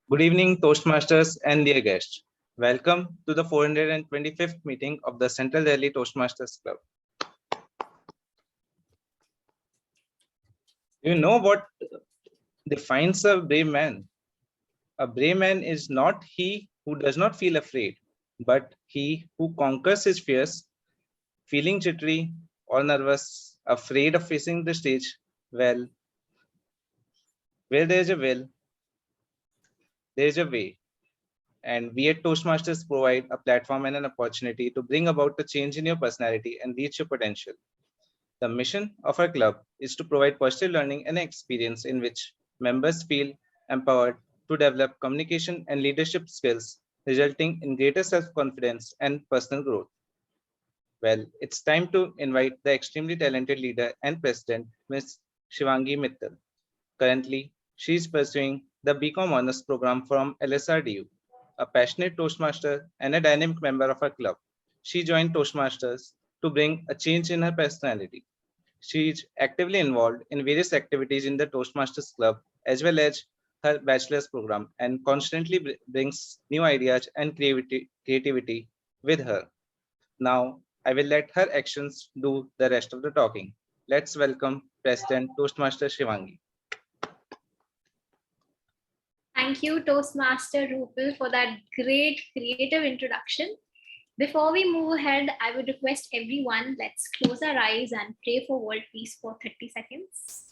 Good evening, Toastmasters and dear guests. Welcome to the 425th meeting of the Central Delhi Toastmasters Club. You know what defines a brave man? A brave man is not he who does not feel afraid, but he who conquers his fears, feeling jittery or nervous, afraid of facing the stage. Well, where there is a will, there is a way. And we at Toastmasters provide a platform and an opportunity to bring about a change in your personality and reach your potential. The mission of our club is to provide positive learning and experience in which members feel empowered to develop communication and leadership skills, resulting in greater self-confidence and personal growth. Well, it's time to invite the extremely talented leader and president, Ms. Shivangi Mittal. Currently, she is pursuing the BCom Honors program from LSRDU, a passionate Toastmaster and a dynamic member of our club. She joined Toastmasters to bring a change in her personality. She is actively involved in various activities in the Toastmasters Club as well as her bachelor's program and constantly brings new ideas and creativity with her. Now, I will let her actions do the rest of the talking. Let's welcome President Toastmaster Shivangi. Thank you, Toastmaster Rupal, for that great creative introduction. Before we move ahead, I would request everyone, let's close our eyes and pray for world peace for 30 seconds.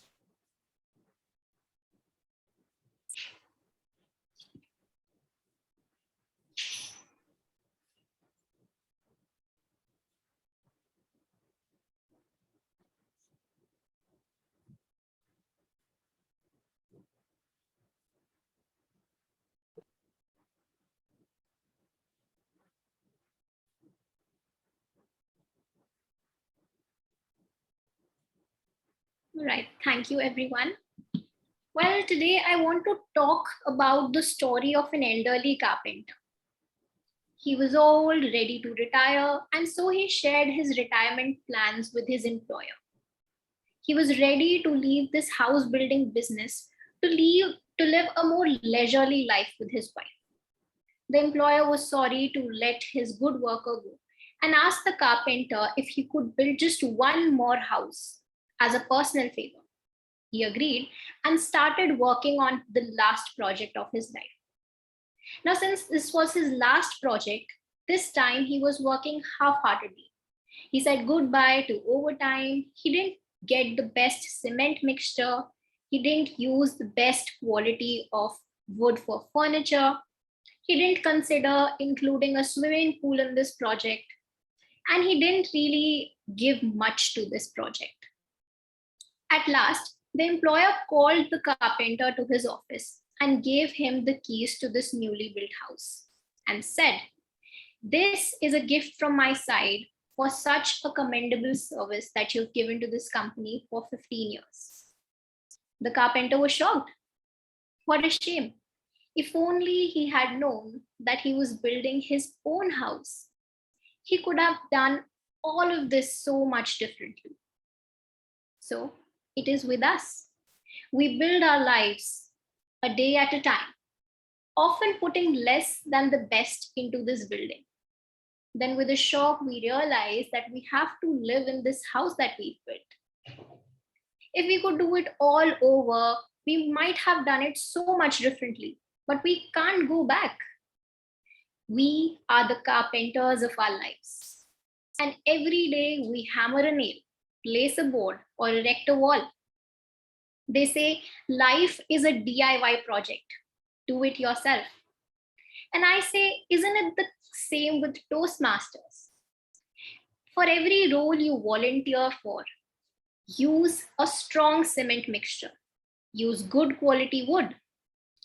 All right, thank you, everyone. Well, today I want to talk about the story of an elderly carpenter. He was old, ready to retire, and so he shared his retirement plans with his employer. He was ready to leave this house building business to live a more leisurely life with his wife. The employer was sorry to let his good worker go and asked the carpenter if he could build just one more house as a personal favor. He agreed and started working on the last project of his life. Now, since this was his last project, this time he was working half-heartedly. He said goodbye to overtime. He didn't get the best cement mixture. He didn't use the best quality of wood for furniture. He didn't consider including a swimming pool in this project. And he didn't really give much to this project. At last, the employer called the carpenter to his office and gave him the keys to this newly built house and said, "This is a gift from my side for such a commendable service that you've given to this company for 15 years. The carpenter was shocked. What a shame. If only he had known that he was building his own house. He could have done all of this so much differently. So it is with us. We build our lives a day at a time, often putting less than the best into this building. Then with a shock, we realize that we have to live in this house that we've built. If we could do it all over, we might have done it so much differently, but we can't go back. We are the carpenters of our lives. And every day we hammer a nail, place a board, or erect a wall. They say life is a DIY project. Do it yourself. And I say, isn't it the same with Toastmasters? For every role you volunteer for, use a strong cement mixture. Use good quality wood.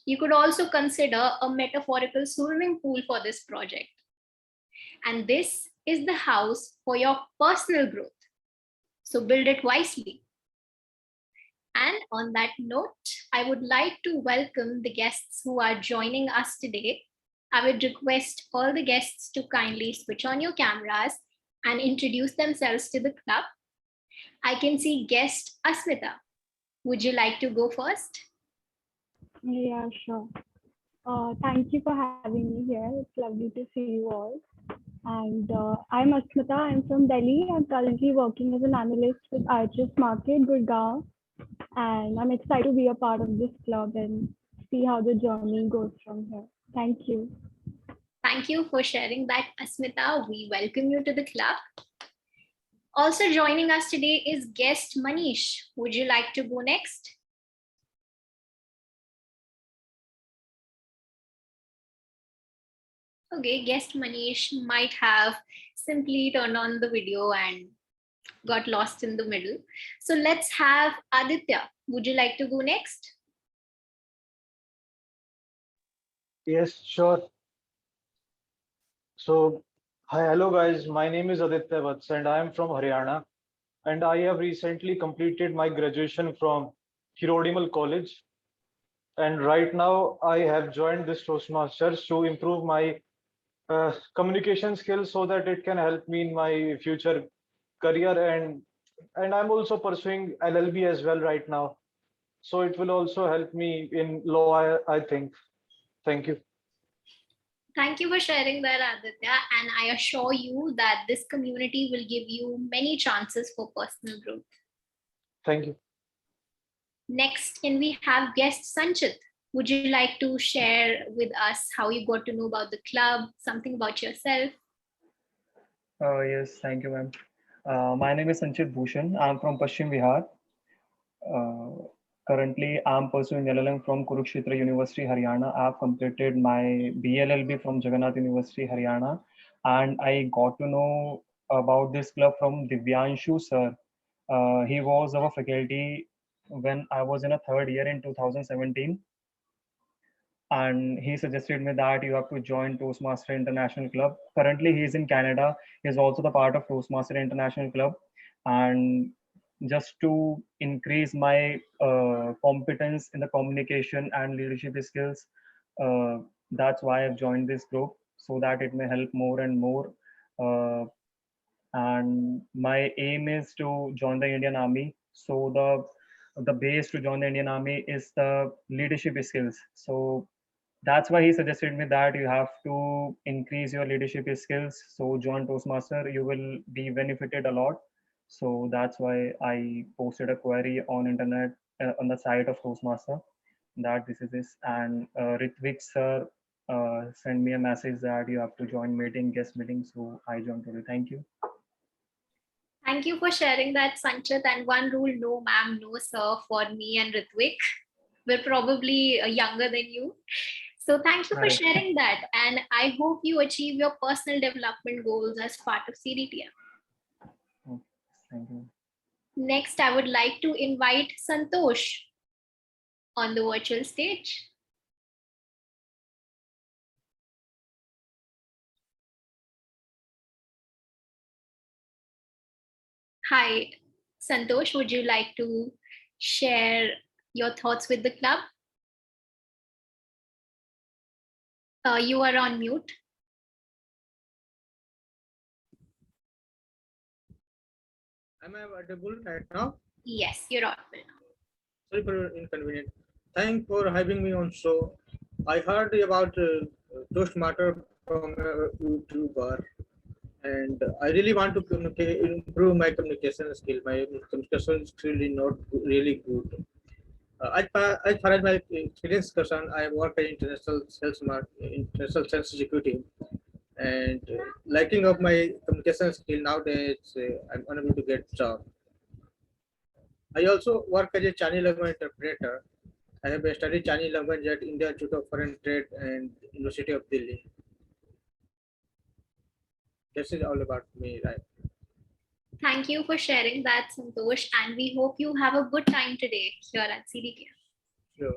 You could also consider a metaphorical swimming pool for this project. And this is the house for your personal growth. So build it wisely. And on that note, I would like to welcome the guests who are joining us today. I would request all the guests to kindly switch on your cameras and introduce themselves to the club. I can see guest Asmita. Would you like to go first? Yeah, sure. Thank you for having me here. It's lovely to see you all. And I'm Asmita. I'm from Delhi. I'm currently working as an analyst with IHS Market, Gurgaon. And I'm excited to be a part of this club and see how the journey goes from here. Thank you. Thank you for sharing that, Asmita. We welcome you to the club. Also joining us today is guest Manish. Would you like to go next? Okay, guest Manish might have simply turned on the video and got lost in the middle. So let's have Aditya. Would you like to go next? Yes, sure. So, hi, hello guys. My name is Aditya Vats and I am from Haryana. And I have recently completed my graduation from Hirodimal College. And right now I have joined this Toastmasters to improve my communication skills so that it can help me in my future career. And I'm also pursuing LLB as well right now. So it will also help me in law, I think. Thank you. Thank you for sharing that, Aditya. And I assure you that this community will give you many chances for personal growth. Thank you. Next, can we have guest Sanchit? Would you like to share with us how you got to know about the club, something about yourself? Yes, thank you, ma'am. My name is Sanchit Bhushan. I'm from Paschim Bihar. Uh, Currently, I'm pursuing LLM from Kurukshetra University, Haryana. I've completed my BLLB from Jagannath University, Haryana, and I got to know about this club from Divyanshu sir. He was our faculty when I was in a third year in 2017, and he suggested me that you have to join Toastmaster International Club. Currently, he is in Canada. He is also the part of Toastmaster International Club, and just to increase my competence in the communication and leadership skills, uh, that's why I've joined this group so that it may help more and more. Uh, and my aim is to join the Indian Army. So the base to join the Indian Army is the leadership skills. So that's why he suggested me that you have to increase your leadership skills. So join Toastmaster, you will be benefited a lot. So that's why I posted a query on internet on the site of Toastmaster that this is this. And Ritvik sir sent me a message that you have to join meeting, guest meeting. So I joined today. Thank you. Thank you for sharing that, Sanchit. And one rule, no ma'am, no sir for me and Ritvik. We're probably younger than you. So thank you for Correct. sharing that. And I hope you achieve your personal development goals as part of CDTM. Okay, thank you. Next, I would like to invite Santosh on the virtual stage. Hi, Santosh, would you like to share your thoughts with the club? You are on mute. Am I audible right now? Yes, you're audible. Sorry for inconvenience. Thanks for having me on show. I heard about Toastmaster from a YouTuber, and I really want to improve my communication skill. My communication skill is not really good. As far as my experience is concerned, I work at international sales executive, and lacking of my communication skill nowadays, I'm unable to get job. I also work as a Chinese language interpreter. I have studied Chinese language at India Institute of Foreign Trade and University of Delhi. This is all about me, right? Thank you for sharing that, Santosh, and we hope you have a good time today here at CDTM. Sure.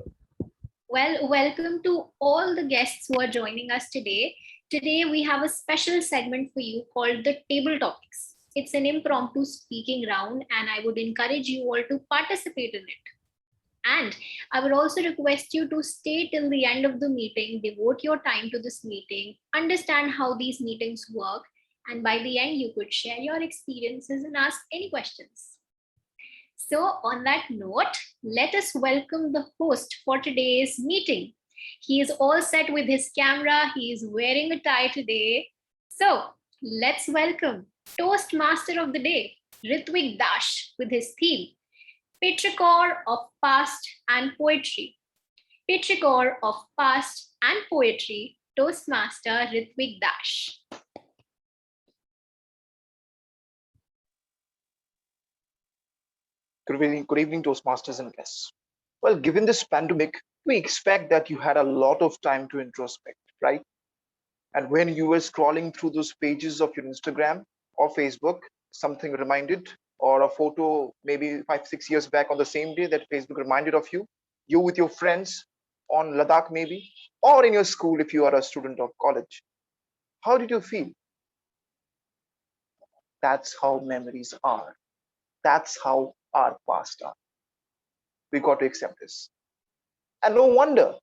Well, welcome to all the guests who are joining us today. Today, we have a special segment for you called the Table Topics. It's an impromptu speaking round, and I would encourage you all to participate in it. And I would also request you to stay till the end of the meeting, devote your time to this meeting, understand how these meetings work, and by the end, you could share your experiences and ask any questions. So, on that note, let us welcome the host for today's meeting. He is all set with his camera. He is wearing a tie today. So let's welcome Toastmaster of the day, Ritvik Dash, with his theme, Petrichor of Past and Poetry. Petrichor of Past and Poetry, Toastmaster Ritvik Dash. Good evening, Toastmasters and guests. Well, given this pandemic, we expect that you had a lot of time to introspect, right? And when you were scrolling through those pages of your Instagram or Facebook, something reminded, or a photo maybe 5-6 years back on the same day that Facebook reminded of you with your friends on Ladakh maybe, or in your school if you are a student of college. How did you feel? That's how memories are. That's how our past are. We got to accept this. And no wonder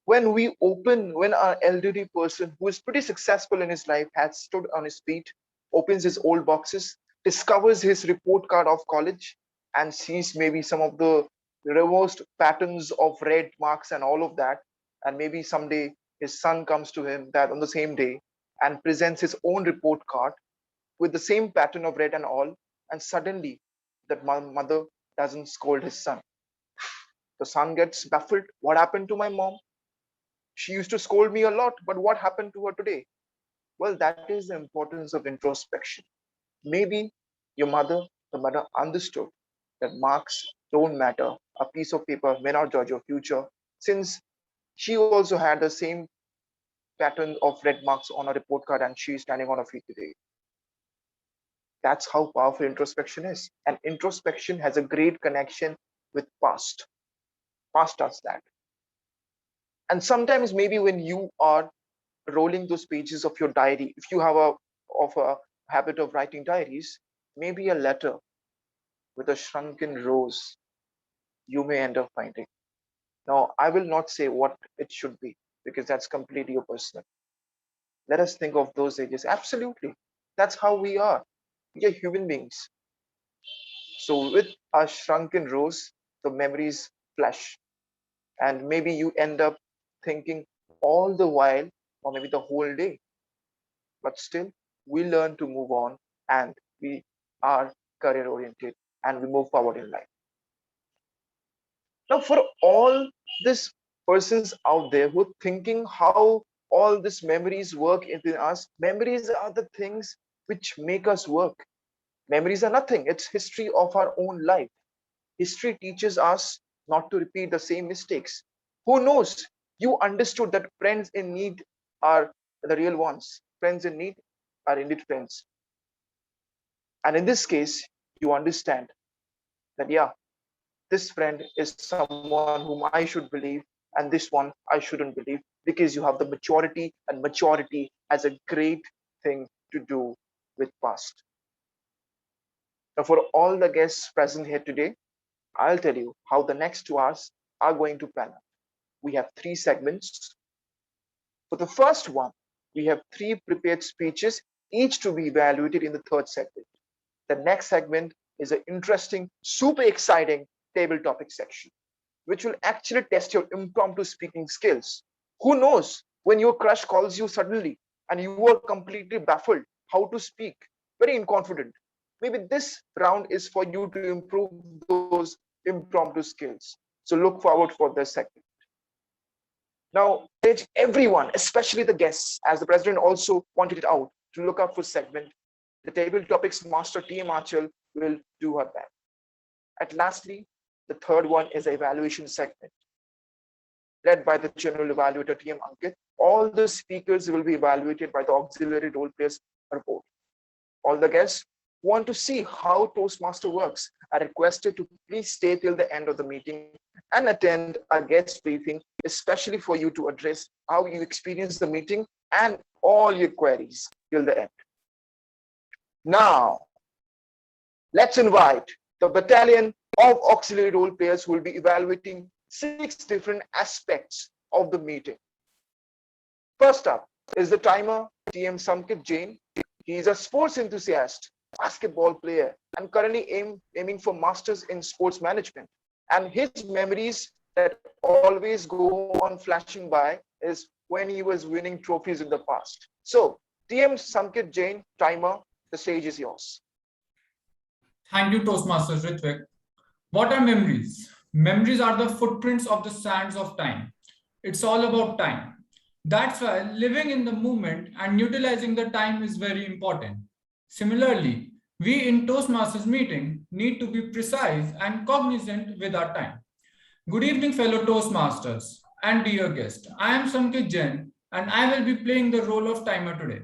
when our elderly person who is pretty successful in his life has stood on his feet, opens his old boxes, discovers his report card of college, and sees maybe some of the reversed patterns of red marks and all of that. And maybe someday his son comes to him that on the same day and presents his own report card with the same pattern of red and all. And suddenly that mother doesn't scold his son. The son gets baffled. What happened to my mom? She used to scold me a lot, but what happened to her today? Well, that is the importance of introspection. Maybe the mother understood that marks don't matter. A piece of paper may not judge your future, since she also had the same pattern of red marks on a report card and she's standing on her feet today. That's how powerful introspection is. And introspection has a great connection with past. Past does that. And sometimes maybe when you are rolling those pages of your diary, if you have a habit of writing diaries, maybe a letter with a shrunken rose you may end up finding. Now, I will not say what it should be because that's completely your personal. Let us think of those ages. Absolutely. That's how we are. We are human beings. So with a shrunken rose, the memories flash. And maybe you end up thinking all the while, or maybe the whole day. But still, we learn to move on and we are career oriented and we move forward in life. Now, for all these persons out there who are thinking how all these memories work into us, memories are the things which make us work. Memories are nothing. It's history of our own life. History teaches us not to repeat the same mistakes. Who knows? You understood that friends in need are the real ones. Friends in need are indeed friends. And in this case, you understand that, yeah, this friend is someone whom I should believe, and this one I shouldn't believe, because you have the maturity, and maturity has a great thing to do with past. Now, for all the guests present here today, I'll tell you how the next 2 hours are going to pan out. We have 3 segments. For the first one, we have 3 prepared speeches, each to be evaluated in the 3rd segment. The next segment is an interesting, super exciting table topic section, which will actually test your impromptu speaking skills. Who knows, when your crush calls you suddenly and you are completely baffled how to speak, very inconfident. Maybe this round is for you to improve those impromptu skills. So look forward for this segment. Now, urge everyone, especially the guests, as the president also pointed it out, to look out for segment. The table topics master TM Achal will do her best. And lastly, the 3rd one is the evaluation segment, led by the general evaluator TM Ankit. All the speakers will be evaluated by the auxiliary role players report. All the guests who want to see how Toastmaster works are requested to please stay till the end of the meeting and attend a guest briefing, especially for you to address how you experience the meeting and all your queries till the end. Now, let's invite the battalion of auxiliary role players who will be evaluating 6 different aspects of the meeting. First up is the timer, TM Samkit Jain. He is a sports enthusiast, basketball player, and currently aiming for masters in sports management. And his memories that always go on flashing by is when he was winning trophies in the past. So, TM Samkit Jain, timer, the stage is yours. Thank you, Toastmasters Ritvik. What are memories? Memories are the footprints of the sands of time. It's all about time. That's why living in the moment and utilizing the time is very important. Similarly, we in Toastmasters meeting need to be precise and cognizant with our time. Good evening, fellow Toastmasters and dear guest. I am Samkit Jain and I will be playing the role of timer today.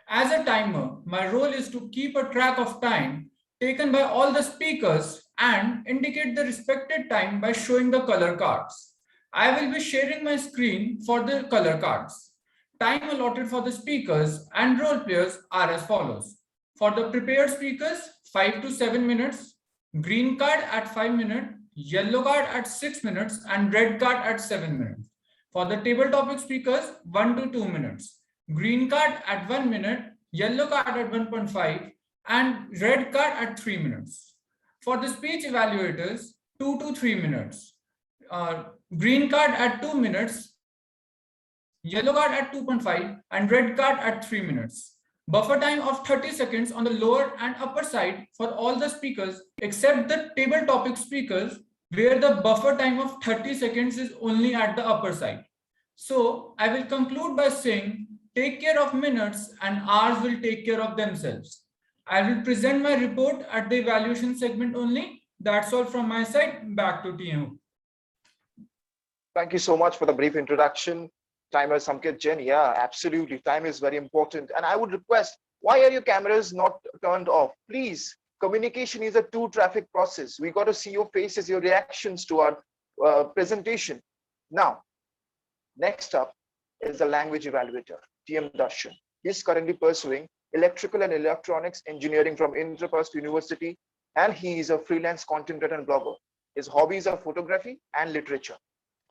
As a timer, my role is to keep a track of time taken by all the speakers and indicate the respected time by showing the color cards. I will be sharing my screen for the color cards. Time allotted for the speakers and role players are as follows. For the prepared speakers, 5 to 7 minutes, green card at 5 minutes, yellow card at 6 minutes, and red card at 7 minutes. For the table topic speakers, 1 to 2 minutes, green card at 1 minute, yellow card at 1.5, and red card at 3 minutes. For the speech evaluators, 2 to 3 minutes, green card at 2 minutes, yellow card at 2.5, and red card at 3 minutes. Buffer time of 30 seconds on the lower and upper side for all the speakers except the table topic speakers, where the buffer time of 30 seconds is only at the upper side. So I will conclude by saying, take care of minutes and hours will take care of themselves. I will present my report at the evaluation segment only. That's all from my side. Back to TMO. Thank you so much for the brief introduction. Timer Samkit Jain. Yeah, absolutely. Time is very important. And I would request, why are your cameras not turned off? Please, communication is a two-traffic process. We got to see your faces, your reactions to our presentation. Now, next up is the language evaluator, TM Darshan. He's currently pursuing electrical and electronics engineering from Indraprastha University, and he is a freelance content writer and blogger. His hobbies are photography and literature.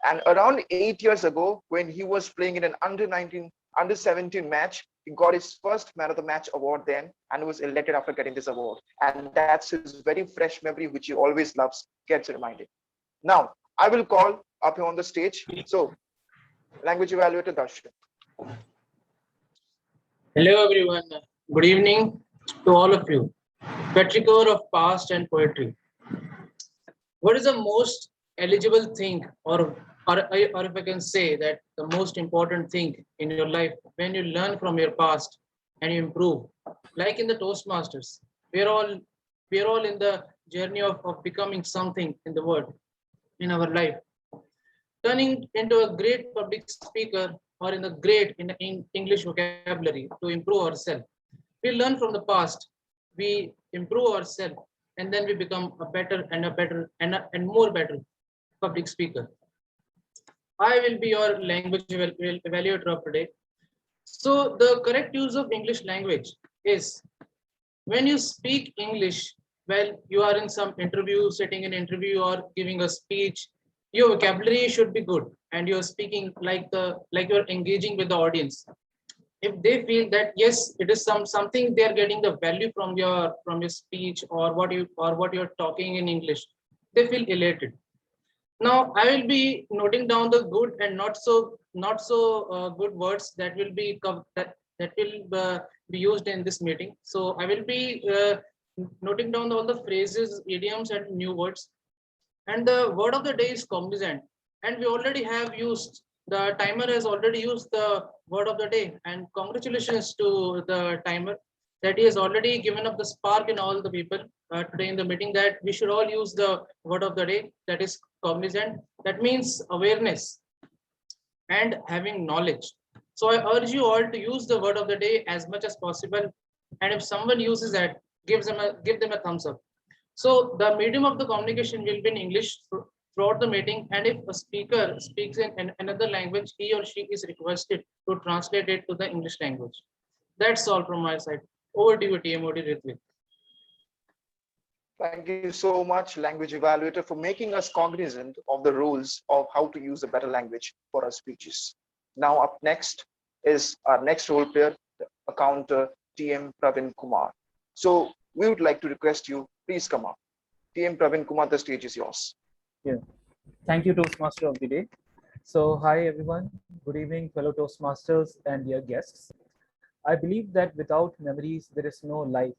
And around 8 years ago, when he was playing in an under 17 match, he got his first man of the match award then and was elected after getting this award. And that's his very fresh memory, which he always loves, gets reminded. Now, I will call up here on the stage. So, language evaluator Darshan. Hello everyone, good evening to all of you. Petrichor of past and poetry. What is the most eligible thing, or if I can say that the most important thing in your life when you learn from your past and you improve? Like in the Toastmasters, we are all in the journey of becoming something in the world, in our life. Turning into a great public speaker or in English vocabulary to improve ourselves. We learn from the past, we improve ourselves, and then we become a better and more better public speaker. I will be your language evaluator of today. So the correct use of English language is when you speak English, well, you are in some interview, sitting in interview or giving a speech, your vocabulary should be good and you're speaking like you're engaging with the audience. If they feel that yes, it is something they're getting the value from your speech or what you're talking in English, they feel elated. Now I will be noting down the good and not so good words that will be used in this meeting. So I will be noting down all the phrases, idioms, and new words. And the word of the day is cognizant. And we already have used, the timer has already used the word of the day. And congratulations to the timer that he has already given up the spark in all the people today in the meeting that we should all use the word of the day, that is cognizant. That means awareness and having knowledge. So I urge you all to use the word of the day as much as possible. And if someone uses that, give them a thumbs up. So the medium of the communication will be in English throughout the meeting. And if a speaker speaks in another language, he or she is requested to translate it to the English language. That's all from my side. Over to you, TMOD Ritvik. Thank you so much, language evaluator, for making us cognizant of the rules of how to use a better language for our speeches. Now up next is our next role player, accounter TM Pravin Kumar. So we would like to request you, please come up. TM Pravin Kumar, the stage is yours. Yeah. Thank you, Toastmaster of the day. So, hi everyone. Good evening, fellow Toastmasters and dear guests. I believe that without memories, there is no life,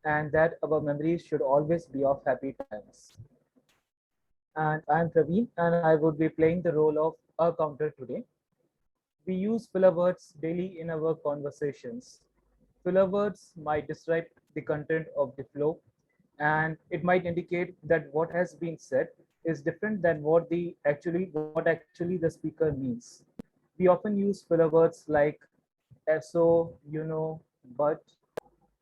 and that our memories should always be of happy times. And I'm Praveen, and I would be playing the role of a counter today. We use filler words daily in our conversations. Filler words might disrupt the content of the flow, and it might indicate that what has been said is different than what actually the speaker means. We often use filler words like so, but,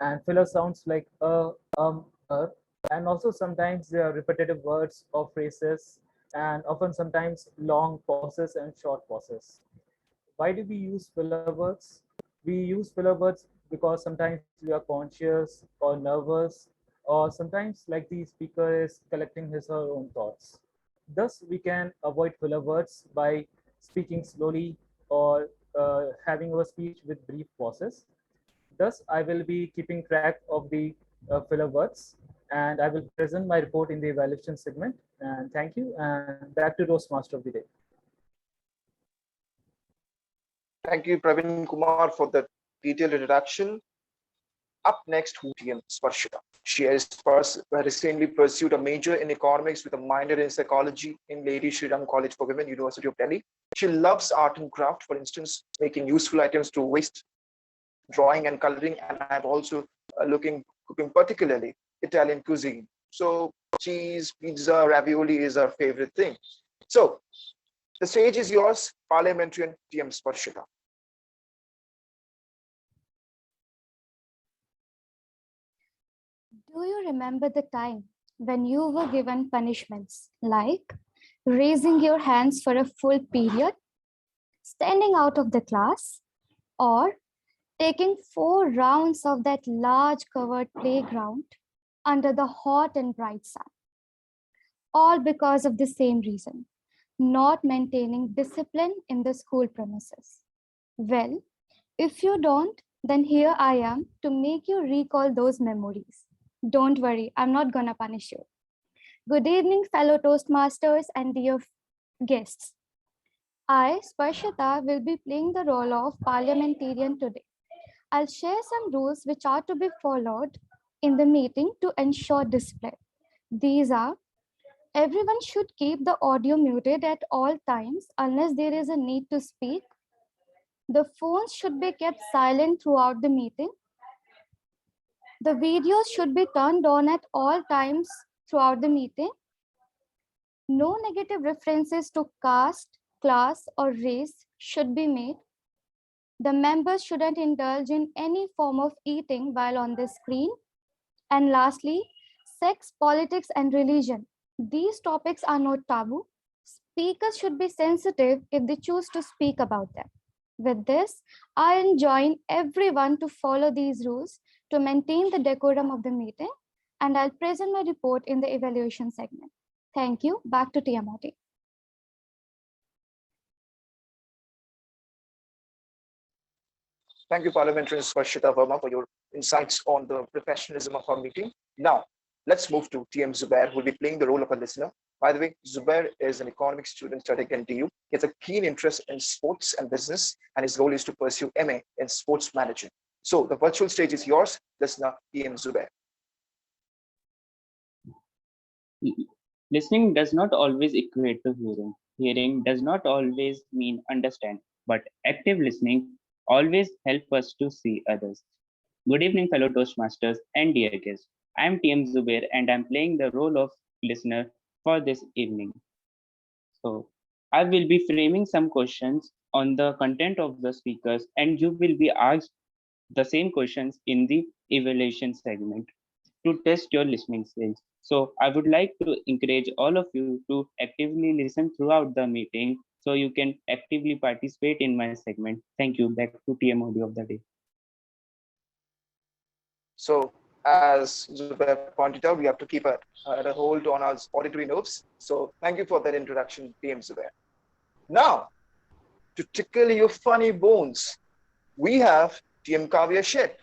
and filler sounds like and also sometimes there are repetitive words or phrases, and often sometimes long pauses and short pauses. Why do we use filler words? We use filler words because sometimes we are conscious or nervous, or sometimes like the speaker is collecting his or her own thoughts. Thus, we can avoid filler words by speaking slowly or having our speech with brief pauses. Thus, I will be keeping track of the filler words, and I will present my report in the evaluation segment. And thank you, and back to Toastmaster of the day. Thank you, Praveen Kumar, for the detailed introduction. Up next, TM Sparshita. She has recently pursued a major in economics with a minor in psychology in Lady Shri Ram College for Women, University of Delhi. She loves art and craft, for instance, making useful items to waste, drawing and coloring, and I'm also cooking particularly Italian cuisine. So cheese, pizza, ravioli is our favorite thing. So the stage is yours, parliamentarian TM Sparshita. Do you remember the time when you were given punishments like raising your hands for a full period, standing out of the class, or taking 4 rounds of that large covered playground under the hot and bright sun? All because of the same reason, not maintaining discipline in the school premises. Well, if you don't, then here I am to make you recall those memories. Don't worry, I'm not gonna punish you. Good evening, fellow Toastmasters and dear guests. I, Sparshita, will be playing the role of parliamentarian today. I'll share some rules which are to be followed in the meeting to ensure discipline. These are: everyone should keep the audio muted at all times unless there is a need to speak. The phones should be kept silent throughout the meeting. The videos should be turned on at all times throughout the meeting. No negative references to caste, class, or race should be made. The members shouldn't indulge in any form of eating while on the screen. And lastly, sex, politics, and religion. These topics are not taboo. Speakers should be sensitive if they choose to speak about them. With this, I enjoin everyone to follow these rules to maintain the decorum of the meeting, and I'll present my report in the evaluation segment. Thank you. Back to TMRT. Thank you, Parliamentarian Sparshita Verma, for your insights on the professionalism of our meeting. Now, let's move to TM Zubair, who will be playing the role of a listener. By the way, Zubair is an economics student studying at NTU. He has a keen interest in sports and business, and his goal is to pursue MA in sports management. So the virtual stage is yours, listener TM Zubair. Listening does not always equate to hearing. Hearing does not always mean understand, but active listening always helps us to see others. Good evening, fellow Toastmasters and dear guests. I am TM Zubair and I'm playing the role of listener for this evening. So I will be framing some questions on the content of the speakers, and you will be asked the same questions in the evaluation segment to test your listening skills. So I would like to encourage all of you to actively listen throughout the meeting so you can actively participate in my segment. Thank you. Back to TM audio of the day. So as Zubair pointed out, we have to keep a hold on our auditory nerves. So thank you for that introduction, TM Zubair. Now, to tickle your funny bones, we have TM Kavya Shet.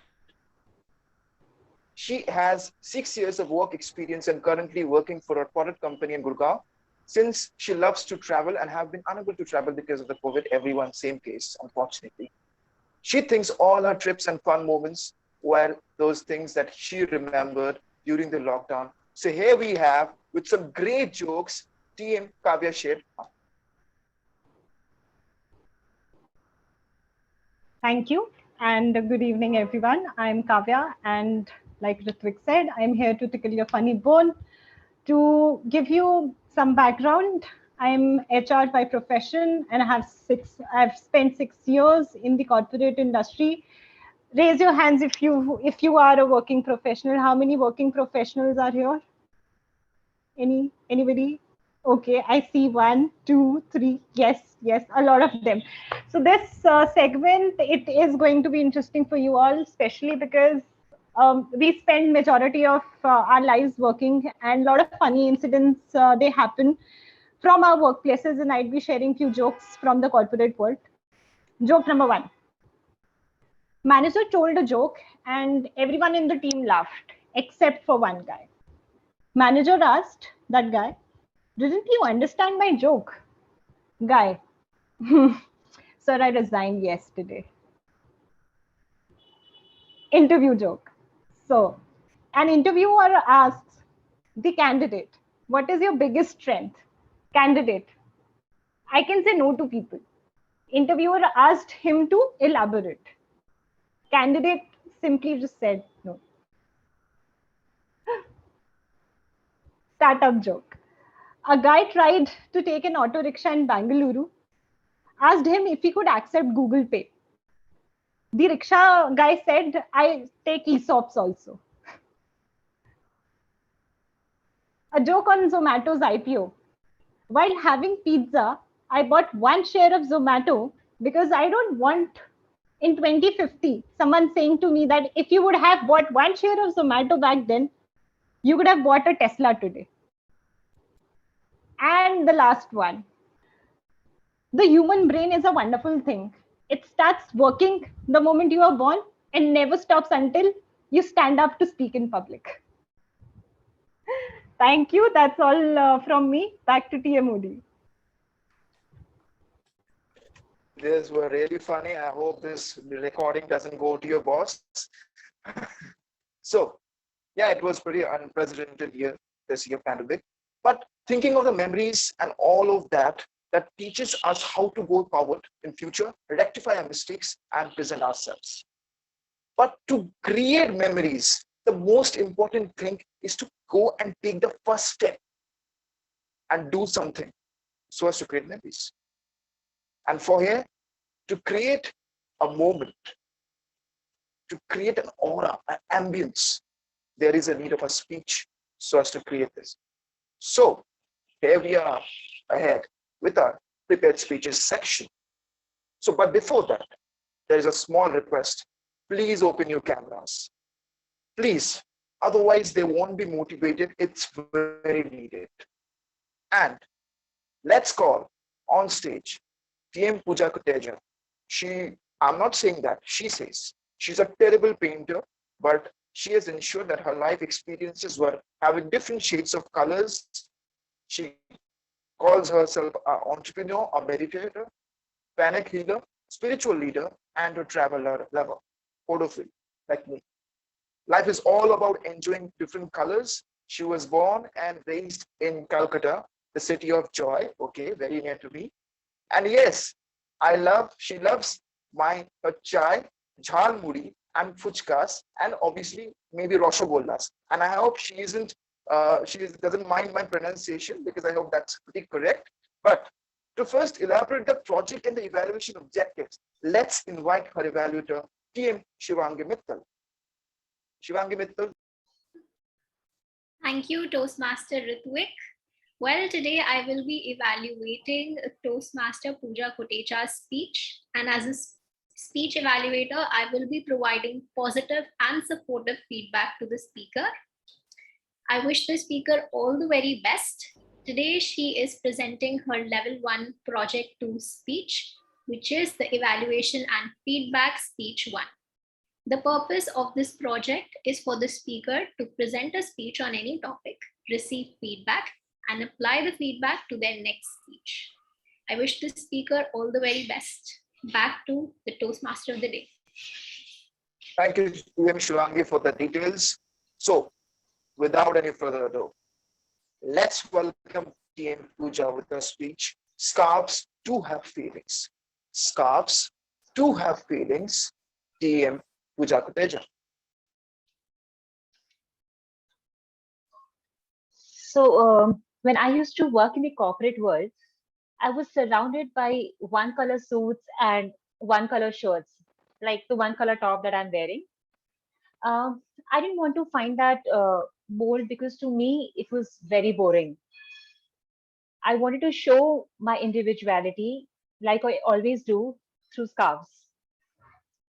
She has 6 years of work experience and currently working for a product company in Gurgaon. Since she loves to travel and have been unable to travel because of the COVID, everyone same case, unfortunately. She thinks all her trips and fun moments were those things that she remembered during the lockdown. So here we have, with some great jokes, TM Kavya shared. Thank you, and good evening, everyone. I'm Kavya, and like Ritwik said, I'm here to tickle your funny bone. To give you some background, I'm HR by profession, and I've spent 6 years in the corporate industry. Raise your hands if you are a working professional. How many working professionals are here? Anybody? Okay, I see 1, 2, 3. Yes, a lot of them. So this segment, it is going to be interesting for you all, especially because we spend majority of our lives working, and a lot of funny incidents they happen from our workplaces, and I'd be sharing few jokes from the corporate world. Joke number 1. Manager told a joke and everyone in the team laughed except for one guy. Manager asked that guy, "Didn't you understand my joke?" Guy, "Sir, I resigned yesterday." Interview joke. So, an interviewer asks the candidate, "What is your biggest strength?" Candidate, "I can say no to people." Interviewer asked him to elaborate. Candidate simply just said no. Startup joke. A guy tried to take an auto rickshaw in Bangalore, asked him if he could accept Google Pay. The rickshaw guy said, "I take ESOPs also." A joke on Zomato's IPO. While having pizza, I bought 1 share of Zomato because I don't want in 2050 someone saying to me that if you would have bought 1 share of Zomato back then, you could have bought a Tesla today. And the last one. The human brain is a wonderful thing. It starts working the moment you are born and never stops until you stand up to speak in public. Thank you. That's all from me. Back to TMOD. These were really funny. I hope this recording doesn't go to your boss. So, yeah, it was pretty unprecedented year, this year pandemic. But thinking of the memories and all of that, that teaches us how to go forward in future, rectify our mistakes, and present ourselves. But to create memories, the most important thing is to go and take the first step and do something so as to create memories. And for here, to create a moment, to create an aura, an ambience, there is a need of a speech so as to create this. So here we are ahead with our prepared speeches section. So, but before that, there is a small request. Please open your cameras. Please, otherwise they won't be motivated. It's very needed. And let's call on stage TM Pooja Kuteja. I'm not saying that, she says she's a terrible painter, but she has ensured that her life experiences were having different shades of colors. She calls herself an entrepreneur, a meditator, panic healer, spiritual leader, and a traveler lover, photophile, like me. Life is all about enjoying different colors. She was born and raised in Calcutta, the city of joy, okay, very near to me. And yes, she loves her chai, jhal mudi, and fuchkas, and obviously maybe rosogollas. And I hope she doesn't mind my pronunciation, because I hope that's pretty correct. But to first elaborate the project and the evaluation objectives, let's invite her evaluator, TM Shivangi Mittal. Shivangi Mittal. Thank you, Toastmaster Ritwik. Well, today I will be evaluating Toastmaster Pooja Kutecha's speech. And as a speech evaluator, I will be providing positive and supportive feedback to the speaker. I wish the speaker all the very best. Today, she is presenting her level 1 project 2 speech, which is the evaluation and feedback speech 1. The purpose of this project is for the speaker to present a speech on any topic, receive feedback, and apply the feedback to their next speech. I wish the speaker all the very best. Back to the Toastmaster of the day. Thank you, PM Shivangi, for the details. So, without any further ado, let's welcome TM Pooja with her speech. Scarves do have feelings. Scarves do have feelings. TM Pooja Kuteja. So when I used to work in the corporate world, I was surrounded by one color suits and one color shirts, like the one color top that I'm wearing. I didn't want to find that mold because to me it was very boring. I wanted to show my individuality like I always do through scarves.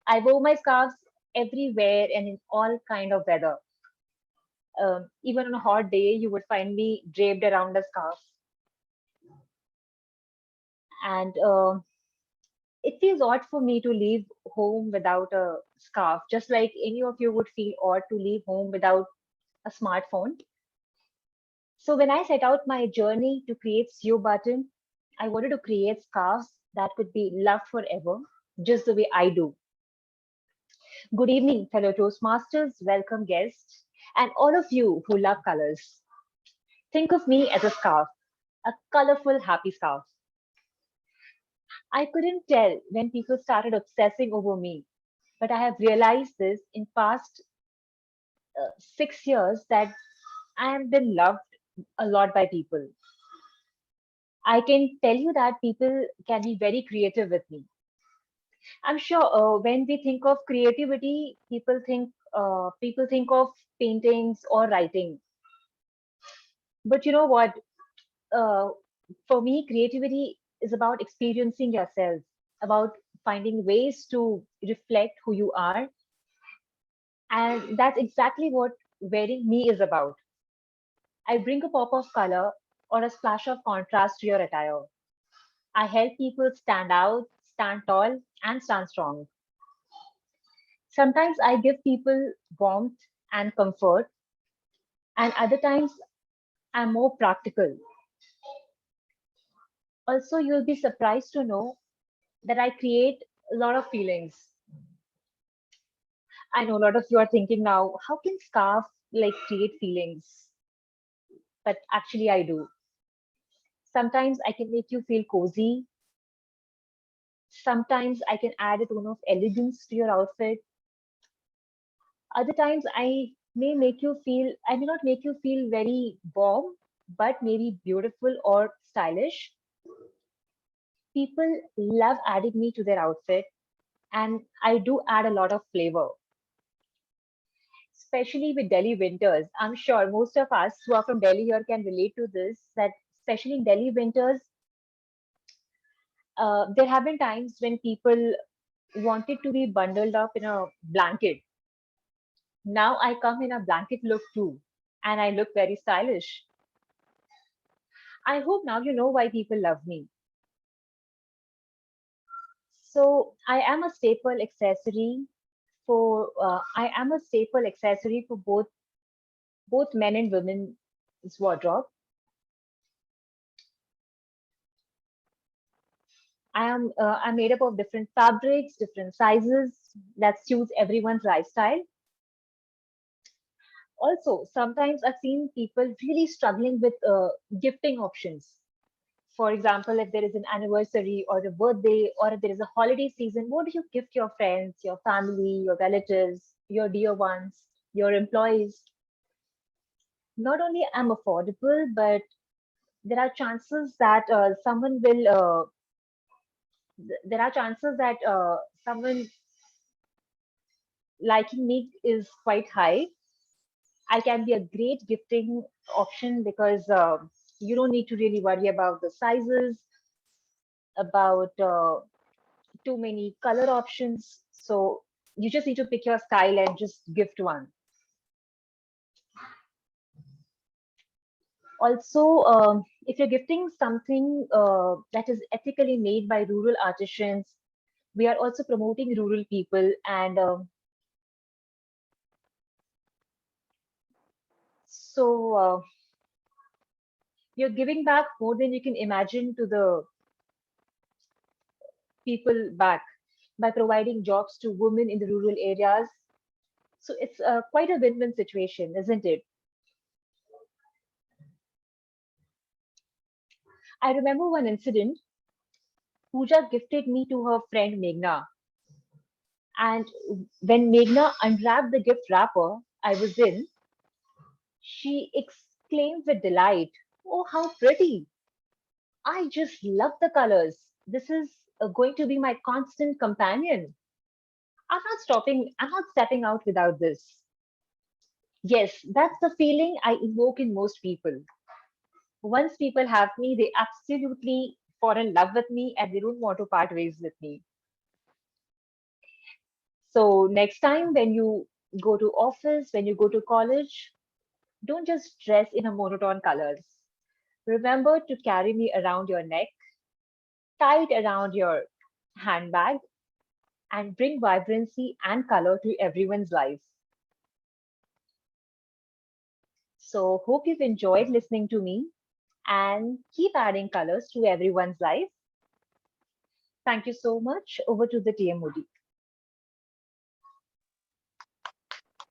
I wore my scarves everywhere and in all kind of weather. Even on a hot day, you would find me draped around a scarf. And it feels odd for me to leave home without a scarf, just like any of you would feel odd to leave home without a smartphone. So when I set out my journey to create SEO button, I wanted to create scarves that could be loved forever, just the way I do. Good evening, fellow Toastmasters, welcome guests, and all of you who love colors. Think of me as a scarf, a colorful, happy scarf. I couldn't tell when people started obsessing over me, but I have realized this in past 6 years that I have been loved a lot by people. I can tell you that people can be very creative with me. I'm sure when we think of creativity, people think of paintings or writing. But you know what? Uh, for me, creativity is about experiencing yourself, about finding ways to reflect who you are. And that's exactly what wearing me is about. I bring a pop of color or a splash of contrast to your attire. I help people stand out, stand tall, and stand strong. Sometimes I give people warmth and comfort, and other times I'm more practical. Also, you'll be surprised to know that I create a lot of feelings. I know a lot of you are thinking now, how can scarf like create feelings? But actually, I do. Sometimes I can make you feel cozy. Sometimes I can add a tone of elegance to your outfit. Other times I may not make you feel very warm, but maybe beautiful or stylish. People love adding me to their outfit, and I do add a lot of flavor, especially with Delhi winters. I'm sure most of us who are from Delhi here can relate to this, that especially in Delhi winters, there have been times when people wanted to be bundled up in a blanket. Now I come in a blanket look too, and I look very stylish. I hope now you know why people love me. So I am a staple accessory for both men and women's wardrobe. I'm made up of different fabrics, different sizes that suits everyone's lifestyle. Also, sometimes I've seen people really struggling with gifting options. For example, if there is an anniversary or a birthday or if there is a holiday season, what do you gift your friends, your family, your relatives, your dear ones, your employees? Not only am affordable, but there are chances that someone liking me is quite high. I can be a great gifting option because you don't need to really worry about the sizes, about too many color options. So you just need to pick your style and just gift one. Also, if you're gifting something that is ethically made by rural artisans, we are also promoting rural people, and so You're giving back more than you can imagine to the people back by providing jobs to women in the rural areas. So it's quite a win-win situation, isn't it? I remember one incident. Pooja gifted me to her friend Meghna. And when Meghna unwrapped the gift wrapper I was in, she exclaimed with delight, "Oh, how pretty! I just love the colors. This is going to be my constant companion. I'm not stepping out without this." Yes, that's the feeling I evoke in most people. Once people have me, they absolutely fall in love with me and they don't want to part ways with me. So next time when you go to office, when you go to college, don't just dress in a monotone colors. Remember to carry me around your neck, tie it around your handbag, and bring vibrancy and color to everyone's life. So hope you've enjoyed listening to me and keep adding colors to everyone's life. Thank you so much. Over to the TM Moody.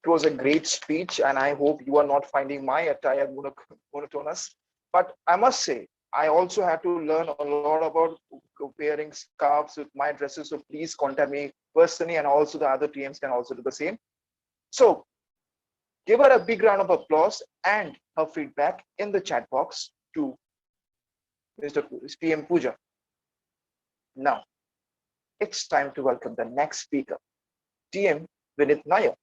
It was a great speech, and I hope you are not finding my attire monotonous. But I must say, I also had to learn a lot about wearing scarves with my dresses. So please contact me personally, and also the other TMs can also do the same. So give her a big round of applause and her feedback in the chat box to Mr. TM Pooja. Now, it's time to welcome the next speaker, TM Vinit Nair.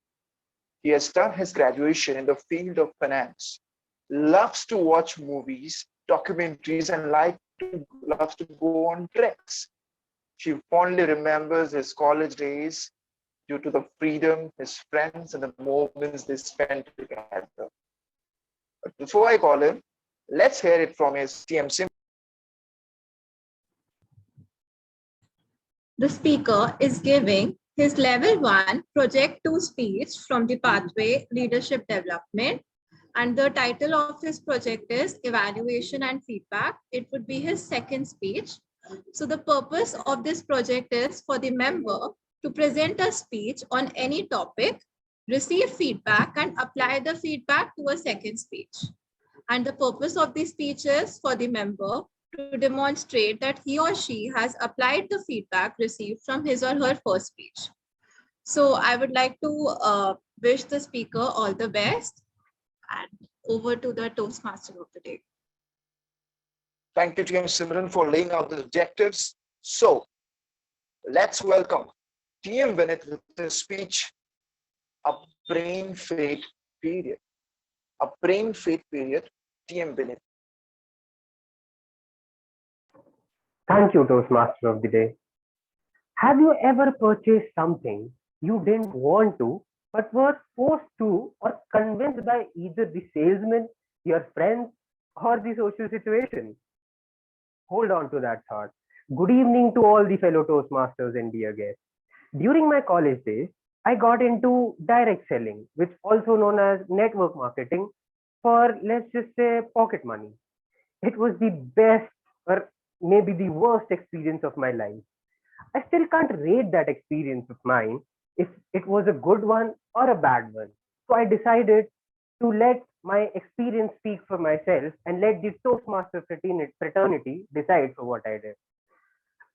He has done his graduation in the field of finance, loves to watch movies, documentaries, and loves to go on treks. She fondly remembers his college days due to the freedom, his friends, and the moments they spent together. But before I call him, let's hear it from his TM Sim. The speaker is giving his level 1 project 2 speech from the pathway leadership development, and the title of his project is evaluation and feedback. It would be his second speech. So the purpose of this project is for the member to present a speech on any topic, receive feedback, and apply the feedback to a second speech. And the purpose of the speech is for the member to demonstrate that he or she has applied the feedback received from his or her first speech. So I would like to wish the speaker all the best, and over to the Toastmaster of the day. Thank you, TM Simran, for laying out the objectives. So let's welcome TM Vinit with his speech, A Brain Fade Period. A Brain Fade Period, TM Vinit. Thank you, Toastmaster of the day. Have you ever purchased something you didn't want to, but were forced to or convinced by either the salesman, your friends, or the social situation? Hold on to that thought. Good evening to all the fellow Toastmasters and dear guests. During my college days, I got into direct selling, which is also known as network marketing, for let's just say pocket money. It was the best or maybe the worst experience of my life. I still can't rate that experience of mine if it was a good one or a bad one. So I decided to let my experience speak for myself and let the Toastmaster fraternity decide for what I did.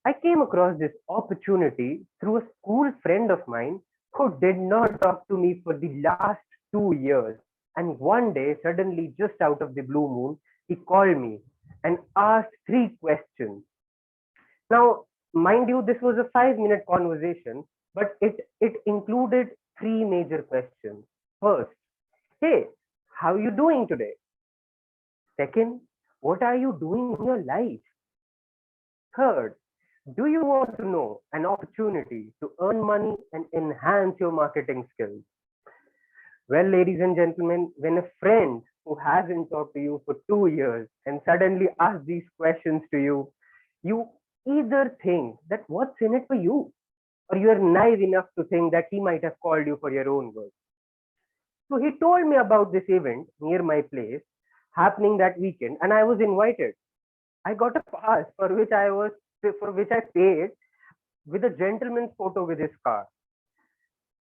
I came across this opportunity through a school friend of mine who did not talk to me for the last 2 years. And one day, suddenly, just out of the blue moon, he called me and asked 3 questions. Now, mind you, this was a 5-minute conversation, but it included 3 major questions. First, hey, how are you doing today? Second, what are you doing in your life? Third, do you want to know an opportunity to earn money and enhance your marketing skills? Well, ladies and gentlemen, when a friend who hasn't talked to you for 2 years and suddenly asks these questions to you, you either think that what's in it for you, or you are naive enough to think that he might have called you for your own good. So he told me about this event near my place happening that weekend, and I was invited. I got a pass for which I paid with a gentleman's photo with his car.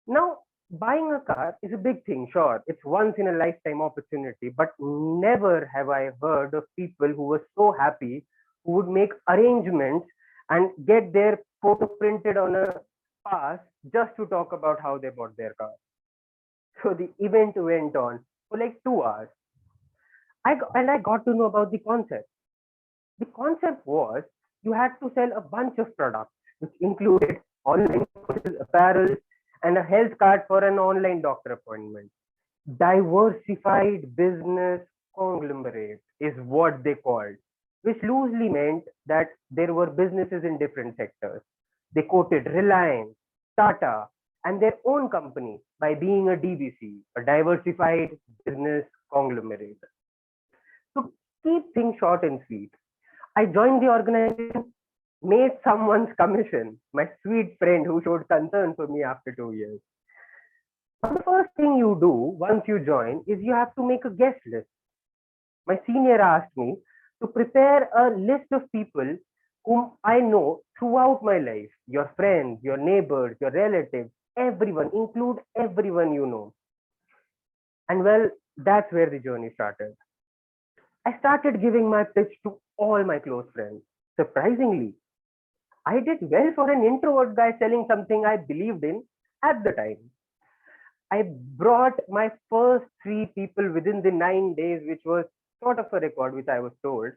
Now, buying a car is a big thing, sure. It's once in a lifetime opportunity, but never have I heard of people who were so happy who would make arrangements and get their photo printed on a pass just to talk about how they bought their car. So the event went on for like 2 hours. I got to know about the concept. The concept was you had to sell a bunch of products, which included online courses, apparel, and a health card for an online doctor appointment. Diversified business conglomerate is what they called, which loosely meant that there were businesses in different sectors. They quoted Reliance, Tata, and their own company by being a DBC, a diversified business conglomerate. To keep things short and sweet, I joined the organization, made someone's commission, my sweet friend who showed concern for me after 2 years. Now, the first thing you do once you join is you have to make a guest list. My senior asked me to prepare a list of people whom I know throughout my life, your friends, your neighbors, your relatives, everyone, include everyone you know. And well, that's where the journey started. I started giving my pitch to all my close friends. Surprisingly, I did well for an introvert guy selling something I believed in at the time. I brought my first 3 people within the 9 days, which was sort of a record, which I was told.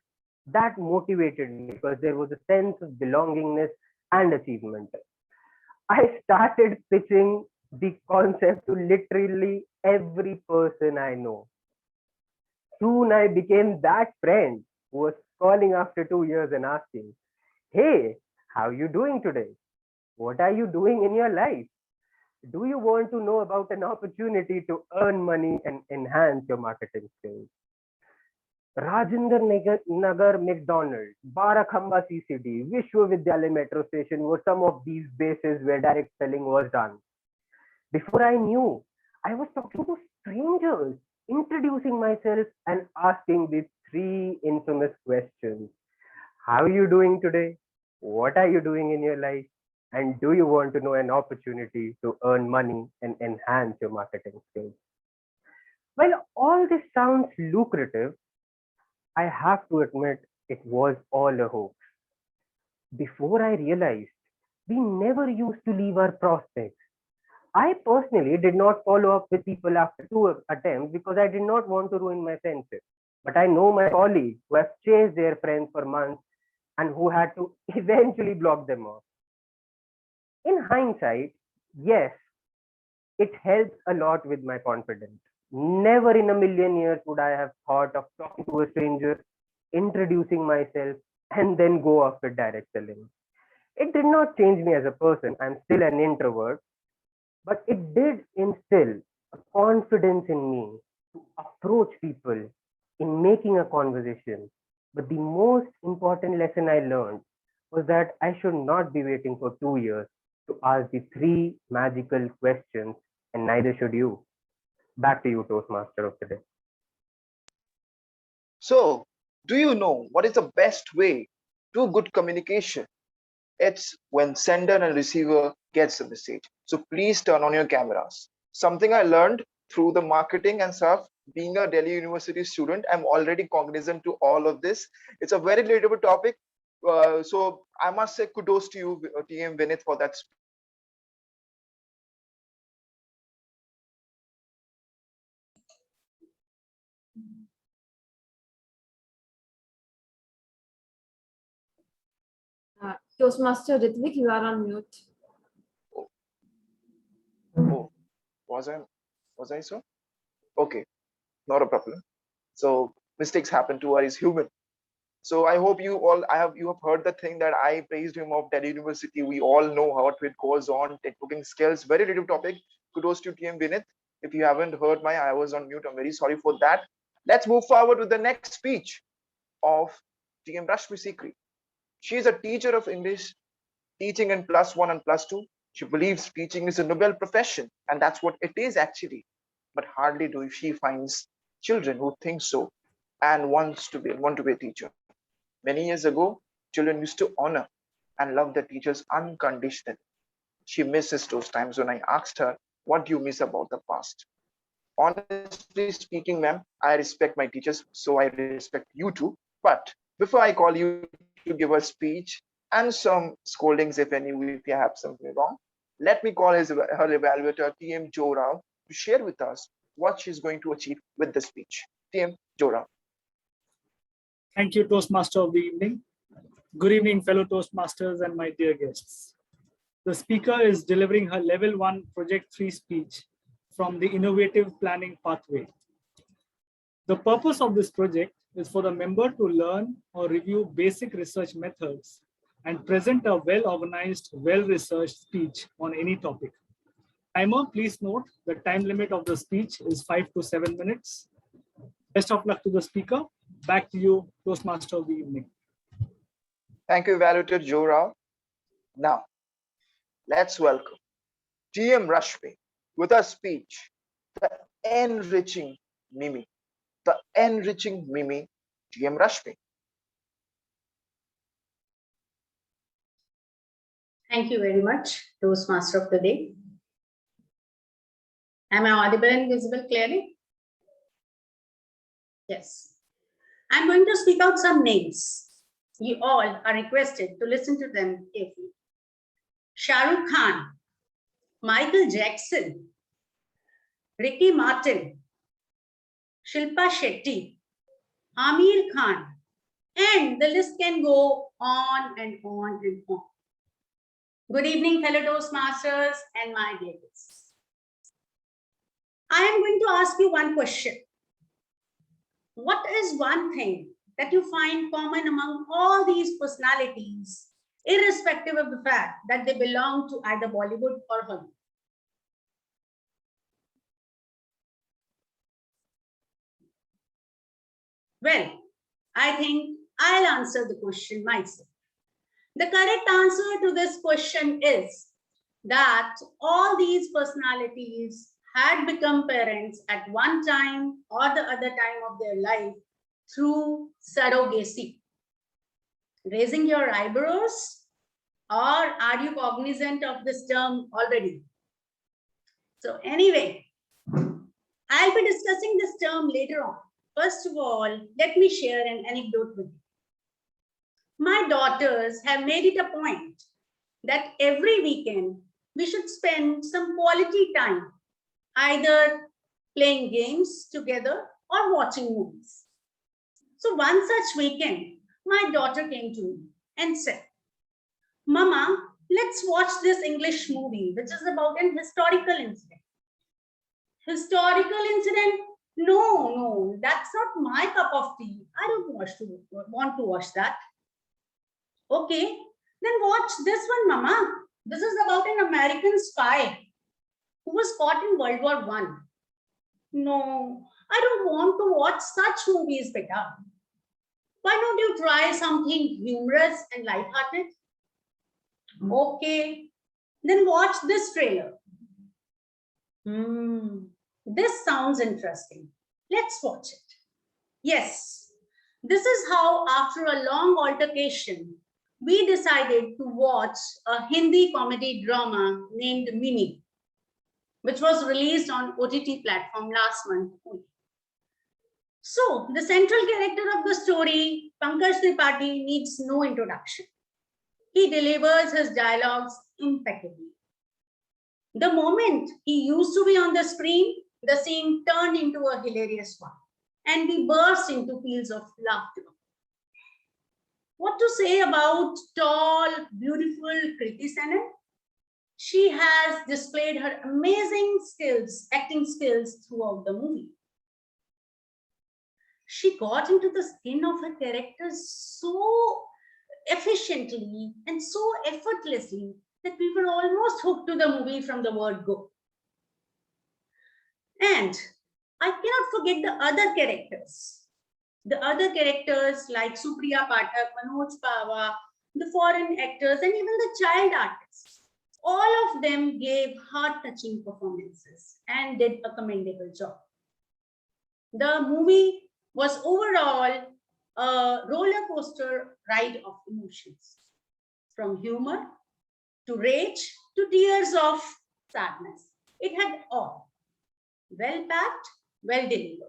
That motivated me because there was a sense of belongingness and achievement. I started pitching the concept to literally every person I know. Soon I became that friend who was calling after 2 years and asking, "Hey, how are you doing today? What are you doing in your life? Do you want to know about an opportunity to earn money and enhance your marketing skills?" Rajendra Nagar McDonald, Barakhamba CCD, Vishwavidyalaya Metro Station were some of these bases where direct selling was done. Before I knew, I was talking to strangers, introducing myself and asking the 3 infamous questions. How are you doing today? What are you doing in your life? And do you want to know an opportunity to earn money and enhance your marketing skills? While all this sounds lucrative, I have to admit it was all a hoax. Before I realized, we never used to leave our prospects. I personally did not follow up with people after 2 attempts because I did not want to ruin my friendship. But I know my colleagues who have chased their friends for months and who had to eventually block them off. In hindsight, yes, it helps a lot with my confidence. Never in a million years would I have thought of talking to a stranger, introducing myself, and then go off with direct selling. It did not change me as a person. I'm still an introvert, but it did instill a confidence in me to approach people in making a conversation. But the most important lesson I learned was that I should not be waiting for 2 years to ask the 3 magical questions, and neither should you. Back to you, Toastmaster of the day. So, do you know what is the best way to good communication? It's when sender and receiver gets the message. So please turn on your cameras. Something I learned through the marketing and stuff, being a Delhi University student, I'm already cognizant to all of this. It's a very relatable topic. So I must say kudos to you, TM Vinith, for that. Toastmaster Ritvik, you are on mute. Oh, was I so? Okay, not a problem. So mistakes happen to us, is human. So I hope you have heard the thing that I praised him of Delhi University. We all know how it goes on, networking skills, very relative topic. Kudos to TM Vinith. If you haven't heard I was on mute. I'm very sorry for that. Let's move forward with the next speech of TM Rashmi Sikri. She is a teacher of English, teaching in +1 and +2. She believes teaching is a noble profession, and that's what it is actually. But hardly do she finds children who think so. and want to be a teacher. Many years ago, children used to honor and love their teachers unconditionally. She misses those times when I asked her, "What do you miss about the past?" Honestly speaking, ma'am, I respect my teachers, so I respect you too. But before I call you to give a speech and some scoldings if you have something wrong, let me call her evaluator, TM Jo Rao, to share with us what she's going to achieve with the speech. TM Jo Rao. Thank you, Toastmaster of the evening. Good evening, fellow Toastmasters and my dear guests. The speaker is delivering her Level 1 Project 3 speech from the Innovative Planning Pathway. The purpose of this project is for the member to learn or review basic research methods and present a well-organized, well-researched speech on any topic. Timer, please note the time limit of the speech is 5 to 7 minutes. Best of luck to the speaker. Back to you, Toastmaster of the evening. Thank you, Evaluator Jo Rao. Now, let's welcome GM Rashmi with a speech, the enriching Mimi. The enriching Mimi, GM Rashmi. Thank you very much, Toastmaster of the day. Am I audible and visible clearly? Yes. I'm going to speak out some names. You all are requested to listen to them carefully. Shah Rukh Khan, Michael Jackson, Ricky Martin, Shilpa Shetty, Amir Khan, and the list can go on and on and on. Good evening, fellow Toastmasters and my dear guests. I am going to ask you one question. What is one thing that you find common among all these personalities, irrespective of the fact that they belong to either Bollywood or Hollywood? Well, I think I'll answer the question myself. The correct answer to this question is that all these personalities had become parents at one time or the other time of their life through surrogacy. Raising your eyebrows, or are you cognizant of this term already? So anyway, I'll be discussing this term later on. First of all, let me share an anecdote with you. My daughters have made it a point that every weekend we should spend some quality time either playing games together or watching movies. So one such weekend, my daughter came to me and said, "Mama, let's watch this English movie, which is about an historical incident." Historical incident? No, that's not my cup of tea. I don't want to watch that. Okay, then watch this one, Mama. This is about an American spy who was caught in World War I. No, I don't want to watch such movies, beta. Why don't you try something humorous and lighthearted? Okay, then watch this trailer. This sounds interesting. Let's watch it. Yes, this is how, after a long altercation, we decided to watch a Hindi comedy drama named Mimi, which was released on OTT platform last month. So the central character of the story, Pankaj Tripathi, needs no introduction. He delivers his dialogues impeccably. The moment he used to be on the screen, the scene turned into a hilarious one, and we burst into peals of laughter. What to say about tall, beautiful Kriti Sanon? She has displayed her amazing skills, acting skills throughout the movie. She got into the skin of her characters so efficiently and so effortlessly that we were almost hooked to the movie from the word go. And I cannot forget the other characters. The other characters like Supriya Pathak, Manoj Pava, the foreign actors, and even the child artists. All of them gave heart-touching performances and did a commendable job. The movie was overall a roller coaster ride of emotions, from humor to rage to tears of sadness. It had all. Well packed, well delivered.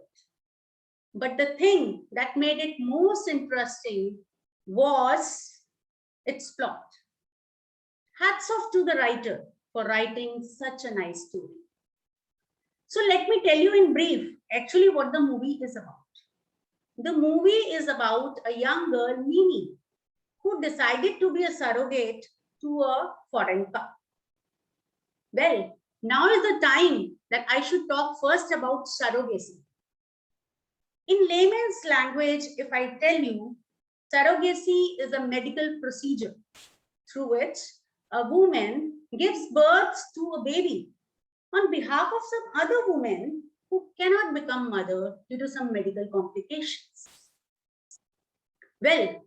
But the thing that made it most interesting was its plot. Hats off to the writer for writing such a nice story. So let me tell you in brief actually what the movie is about. The movie is about a young girl, Mimi, who decided to be a surrogate to a foreign couple. Well, now is the time that I should talk first about surrogacy. In layman's language, if I tell you, surrogacy is a medical procedure through which a woman gives birth to a baby on behalf of some other woman who cannot become mother due to some medical complications. Well,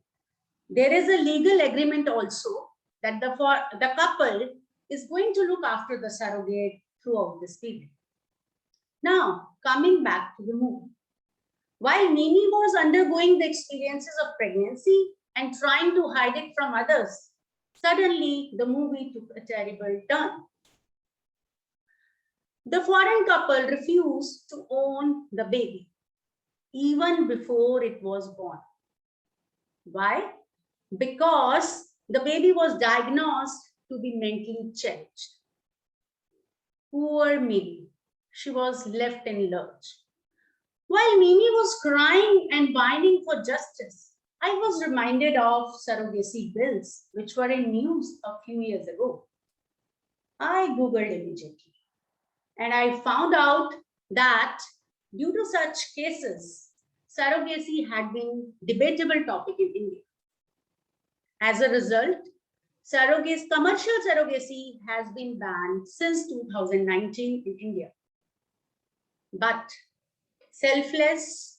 there is a legal agreement also that the couple is going to look after the surrogate throughout this period. Now, coming back to the movie. While Mimi was undergoing the experiences of pregnancy and trying to hide it from others, suddenly the movie took a terrible turn. The foreign couple refused to own the baby, even before it was born. Why? Because the baby was diagnosed to be mentally challenged. Poor Mimi, she was left in lurch. While Mimi was crying and whining for justice, I was reminded of surrogacy bills, which were in news a few years ago. I Googled immediately, and I found out that due to such cases, surrogacy had been a debatable topic in India. As a result, commercial surrogacy has been banned since 2019 in India. But selfless,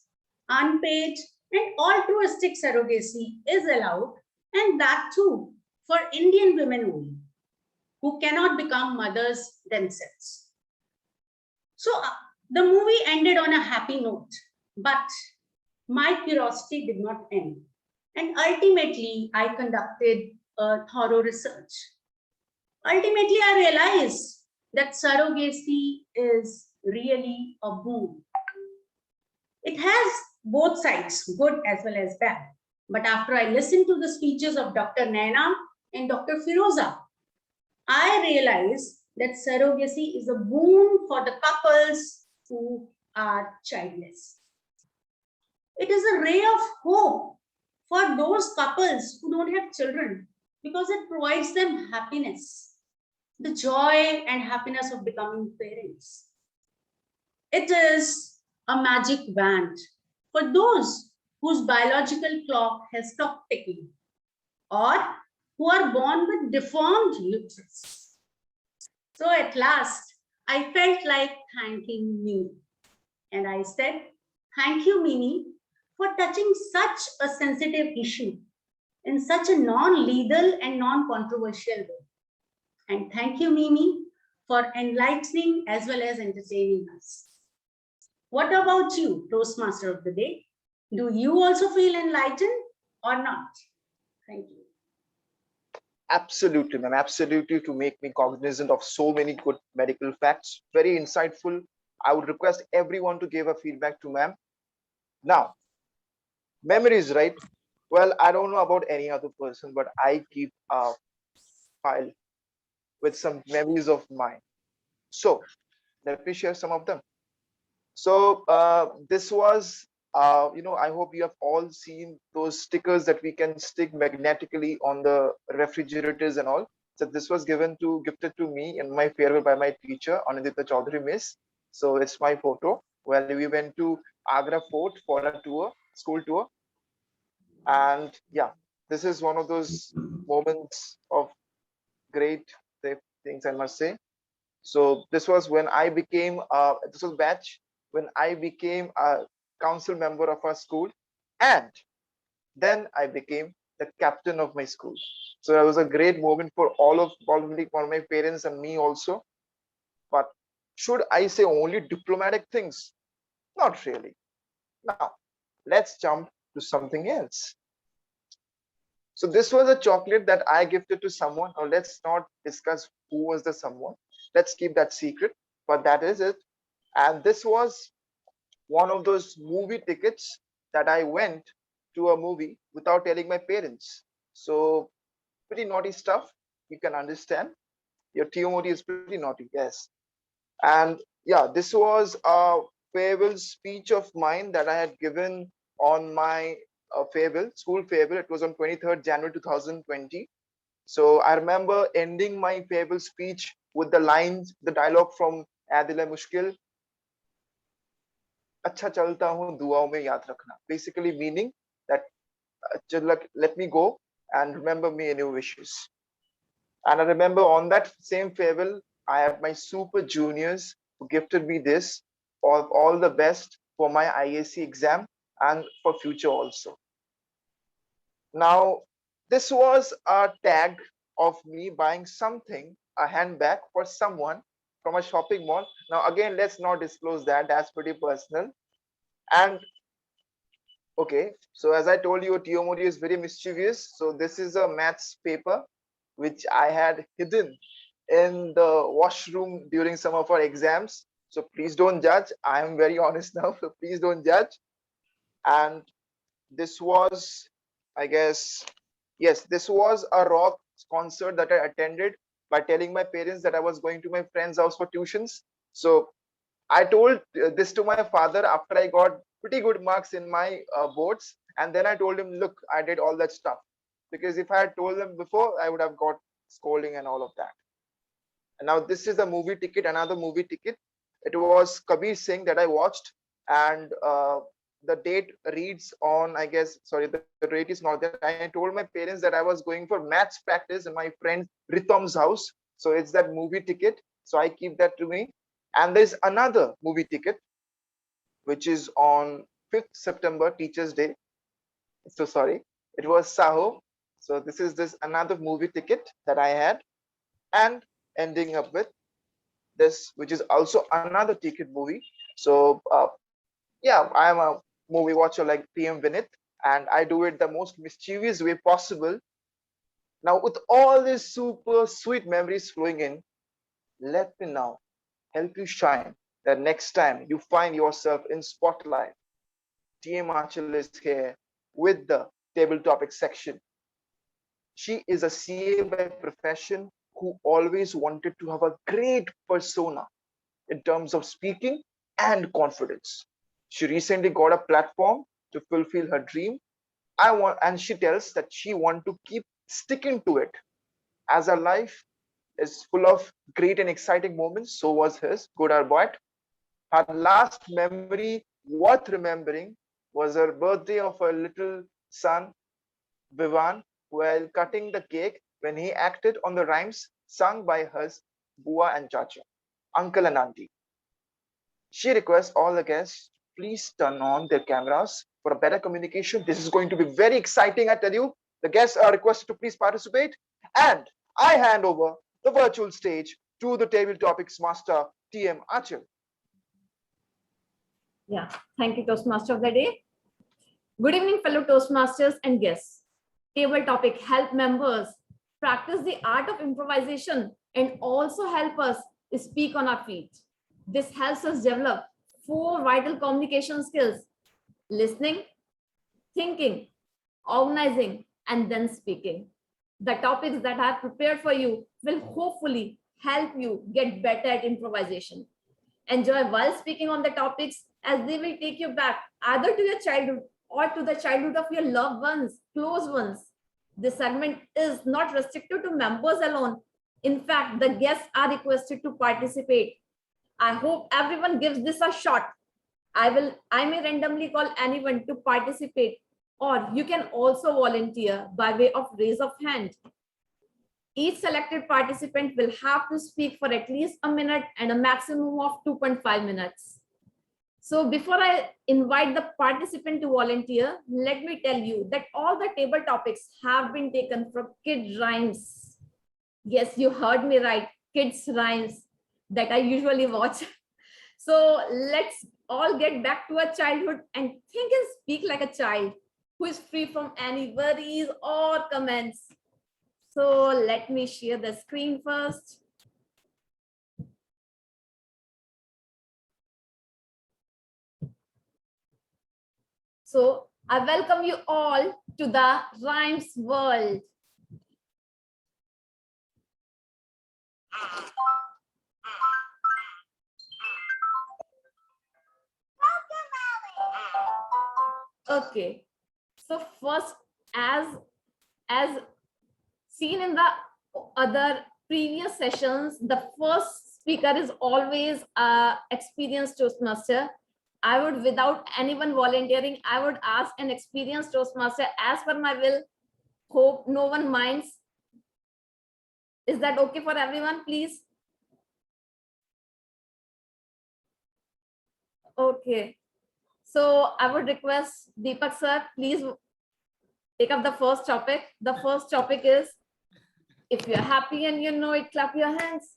unpaid, and altruistic surrogacy is allowed, and that too for Indian women only, who cannot become mothers themselves. So the movie ended on a happy note, but my curiosity did not end. And ultimately, I conducted a thorough research. Ultimately, I realized that surrogacy is really a boon. It has both sides, good as well as bad. But after I listened to the speeches of Dr. Naina and Dr. Firoza, I realized that surrogacy is a boon for the couples who are childless. It is a ray of hope for those couples who don't have children because it provides them happiness, the joy and happiness of becoming parents. It is a magic wand for those whose biological clock has stopped ticking or who are born with deformed uterus. So at last, I felt like thanking Mimi. And I said, thank you, Mimi, for touching such a sensitive issue in such a non-legal and non-controversial way. And thank you, Mimi, for enlightening as well as entertaining us. What about you, Toastmaster of the Day? Do you also feel enlightened or not? Thank you. Absolutely, ma'am. Absolutely, to make me cognizant of so many good medical facts. Very insightful. I would request everyone to give a feedback to ma'am. Now, memories, right? Well, I don't know about any other person, but I keep a file with some memories of mine. So let me share some of them. So this was, I hope you have all seen those stickers that we can stick magnetically on the refrigerators and all. So this was gifted to me in my farewell by my teacher, Anandita Chaudhary Miss. So it's my photo. Well, we went to Agra Fort for a tour, school tour. And yeah, this is one of those moments of great things, I must say. So this was when I became, this was batch when I became a council member of our school, and then I became the captain of my school. So that was a great moment for probably for my parents and me also. But should I say only diplomatic things? Not really. Now, let's jump to something else. So this was a chocolate that I gifted to someone. Or let's not discuss who was the someone. Let's keep that secret. But that is it. And this was one of those movie tickets that I went to a movie without telling my parents. So pretty naughty stuff. You can understand. Your TMOD is pretty naughty, yes. And yeah, this was a farewell speech of mine that I had given on my farewell, school farewell. It was on 23rd January 2020. So I remember ending my farewell speech with the lines, the dialogue from Adil Mushkil, अच्छा चलता हूँ दुआओं में याद रखना. Basically meaning that let me go and remember me in your wishes. And I remember on that same farewell, I had my super juniors who gifted me this. All the best for my IAC exam and for future also. Now, this was a tag of me buying something, a handbag for someone from a shopping mall. Now, again, let's not disclose that. That's pretty personal. And okay, so as I told you, TMOD is very mischievous. So this is a maths paper which I had hidden in the washroom during some of our exams. So please don't judge. I am very honest now, so please don't judge. And this was, I guess, yes, this was a rock concert that I attended by telling my parents that I was going to my friend's house for tuitions. So I told this to my father after I got pretty good marks in my boards. And then I told him, look, I did all that stuff. Because if I had told them before, I would have got scolding and all of that. And now this is a movie ticket, another movie ticket. It was Kabir Singh that I watched. And the date reads on, I guess, sorry, the date is not there. I told my parents that I was going for maths practice in my friend Ritom's house. So it's that movie ticket. So I keep that to me. And there's another movie ticket, which is on 5th September, Teachers' Day. So sorry, it was Saho. So this is another movie ticket that I had, and ending up with this, which is also another ticket movie. So yeah, I am a movie watcher like PM Vinith, and I do it the most mischievous way possible. Now, with all these super sweet memories flowing in, let me now help you shine that next time you find yourself in spotlight, TM Achal is here with the table topic section. She is a CA by profession who always wanted to have a great persona in terms of speaking and confidence. She recently got a platform to fulfill her dream. And she tells that she wants to keep sticking to it, as her life is full of great and exciting moments. So was his, good or bad. Her last memory worth remembering was her birthday of her little son, Vivan, while cutting the cake when he acted on the rhymes sung by his Bua and Chacha, uncle and auntie. She requests all the guests, please turn on their cameras for a better communication. This is going to be very exciting, I tell you. The guests are requested to please participate. And I hand over the virtual stage to the table topics master, TM Achal. Yeah, thank you, Toastmaster of the day. Good evening, fellow Toastmasters and guests. Table topic help members practice the art of improvisation and also help us speak on our feet. This helps us develop 4 vital communication skills: listening, thinking, organizing, and then speaking. The topics that I have prepared for you will hopefully help you get better at improvisation. Enjoy while speaking on the topics, as they will take you back either to your childhood or to the childhood of your loved ones, close ones. This segment is not restricted to members alone. In fact, the guests are requested to participate. I hope everyone gives this a shot. I may randomly call anyone to participate, or you can also volunteer by way of raise of hand. Each selected participant will have to speak for at least a minute and a maximum of 2.5 minutes. So before I invite the participant to volunteer, let me tell you that all the table topics have been taken from kids' rhymes. Yes, you heard me right, kids' rhymes that I usually watch. So let's all get back to our childhood and think and speak like a child who is free from any worries or comments. So let me share the screen first. So I welcome you all to the rhymes world. Okay, so first, as seen in the other previous sessions, the first speaker is always a experienced Toastmaster. I would, without anyone volunteering, I would ask an experienced Toastmaster as per my will. Hope no one minds. Is that okay for everyone, please? Okay. So I would request Deepak sir, please take up the first topic. The first topic is, if you're happy and you know it, clap your hands.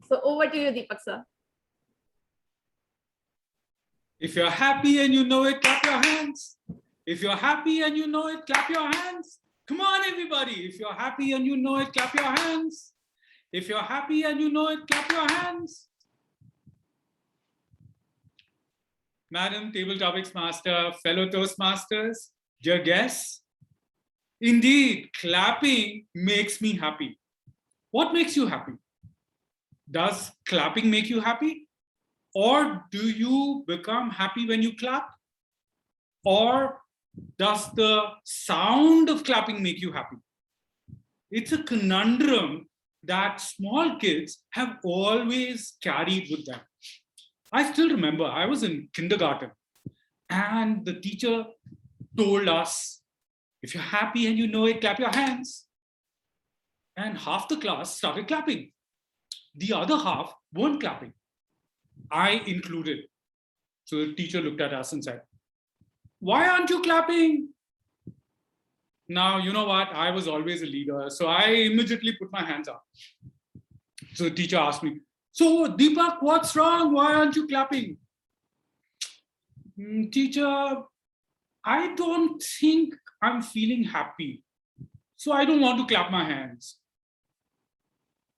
So over to you, Deepak sir. If you're happy and you know it, clap your hands. If you're happy and you know it, clap your hands. Come on, everybody. If you're happy and you know it, clap your hands. If you're happy and you know it, clap your hands. Madam Table Topics Master, fellow Toastmasters, dear guests, indeed, clapping makes me happy. What makes you happy? Does clapping make you happy? Or do you become happy when you clap? Or does the sound of clapping make you happy? It's a conundrum that small kids have always carried with them. I still remember I was in kindergarten and the teacher told us, if you're happy and you know it, clap your hands. And half the class started clapping. The other half weren't clapping. I included. So the teacher looked at us and said, why aren't you clapping? Now, you know what? I was always a leader. So I immediately put my hands up. So the teacher asked me, so Deepak, what's wrong? Why aren't you clapping? Teacher, I don't think I'm feeling happy. So I don't want to clap my hands.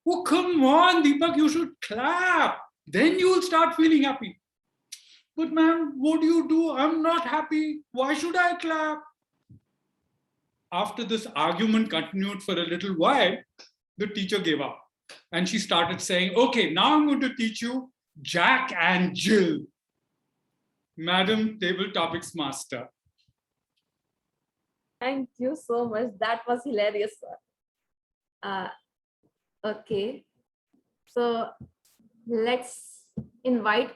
Oh, come on, Deepak, you should clap. Then you'll start feeling happy. But ma'am, what do you do? I'm not happy. Why should I clap? After this argument continued for a little while, the teacher gave up. And she started saying, okay, now I'm going to teach you Jack and Jill. Madam Table Topics Master. Thank you so much. That was hilarious, sir. Okay. So let's invite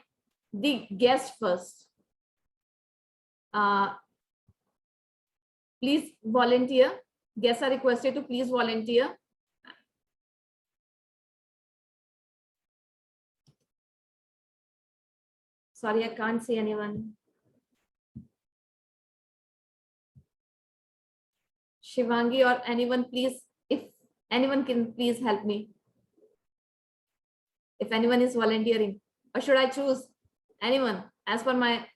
the guest first. Please volunteer. Guests are requested to please volunteer. Sorry, I can't see anyone. Shivangi or anyone, please, if anyone can please help me. If anyone is volunteering, or should I choose anyone as per my...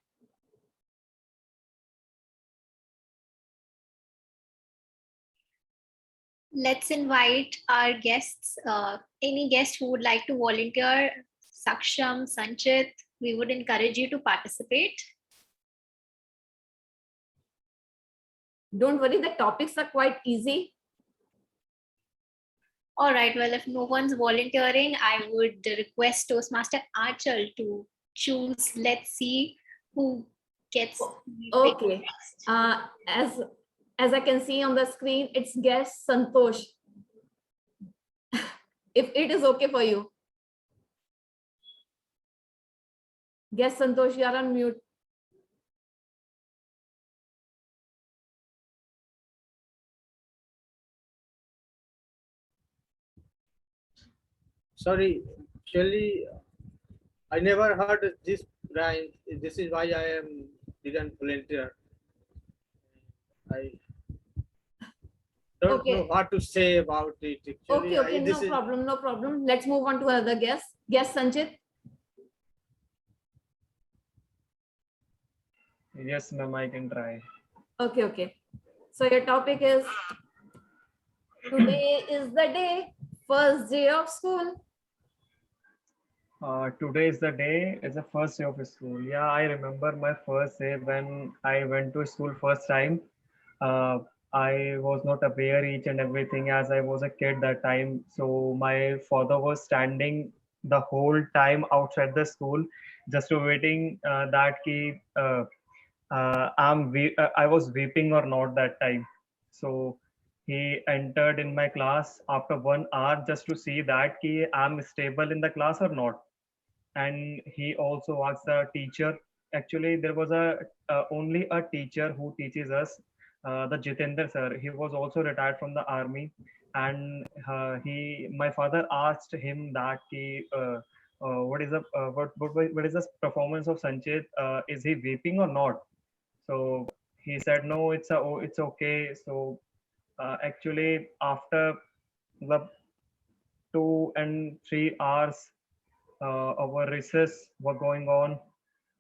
Let's invite our guests. Any guest who would like to volunteer, Saksham, Sanchit, we would encourage you to participate. Don't worry, the topics are quite easy. All right, well, if no one's volunteering, I would request Toastmaster Archal to choose. Let's see who gets. Okay. As I can see on the screen, it's guest Santosh. If it is okay for you. Guest Santosh, you are on mute. Sorry, Shelly, I never heard this rhyme. This is why I didn't volunteer. I don't know what to say about it. Actually, Okay, no problem. Let's move on to another guest. Guest Sanchit. Yes, ma'am, I can try. Okay, okay. So your topic is today is the day, first day of school. Today is the day, it's the first day of school. Yeah, I remember my first day when I went to school first time. Uh, I was not aware each and everything as I was a kid that time. So my father was standing the whole time outside the school, just waiting that I was weeping or not that time. So he entered in my class after 1 hour just to see that I'm stable in the class or not. And he also asked the teacher. Actually, there was a only a teacher who teaches us, the Jitendra sir. He was also retired from the army, and my father asked him that what is the performance of Sanchit? Is he weeping or not? So he said no, it's okay. So actually, after the 2 and 3 hours, our recess were going on,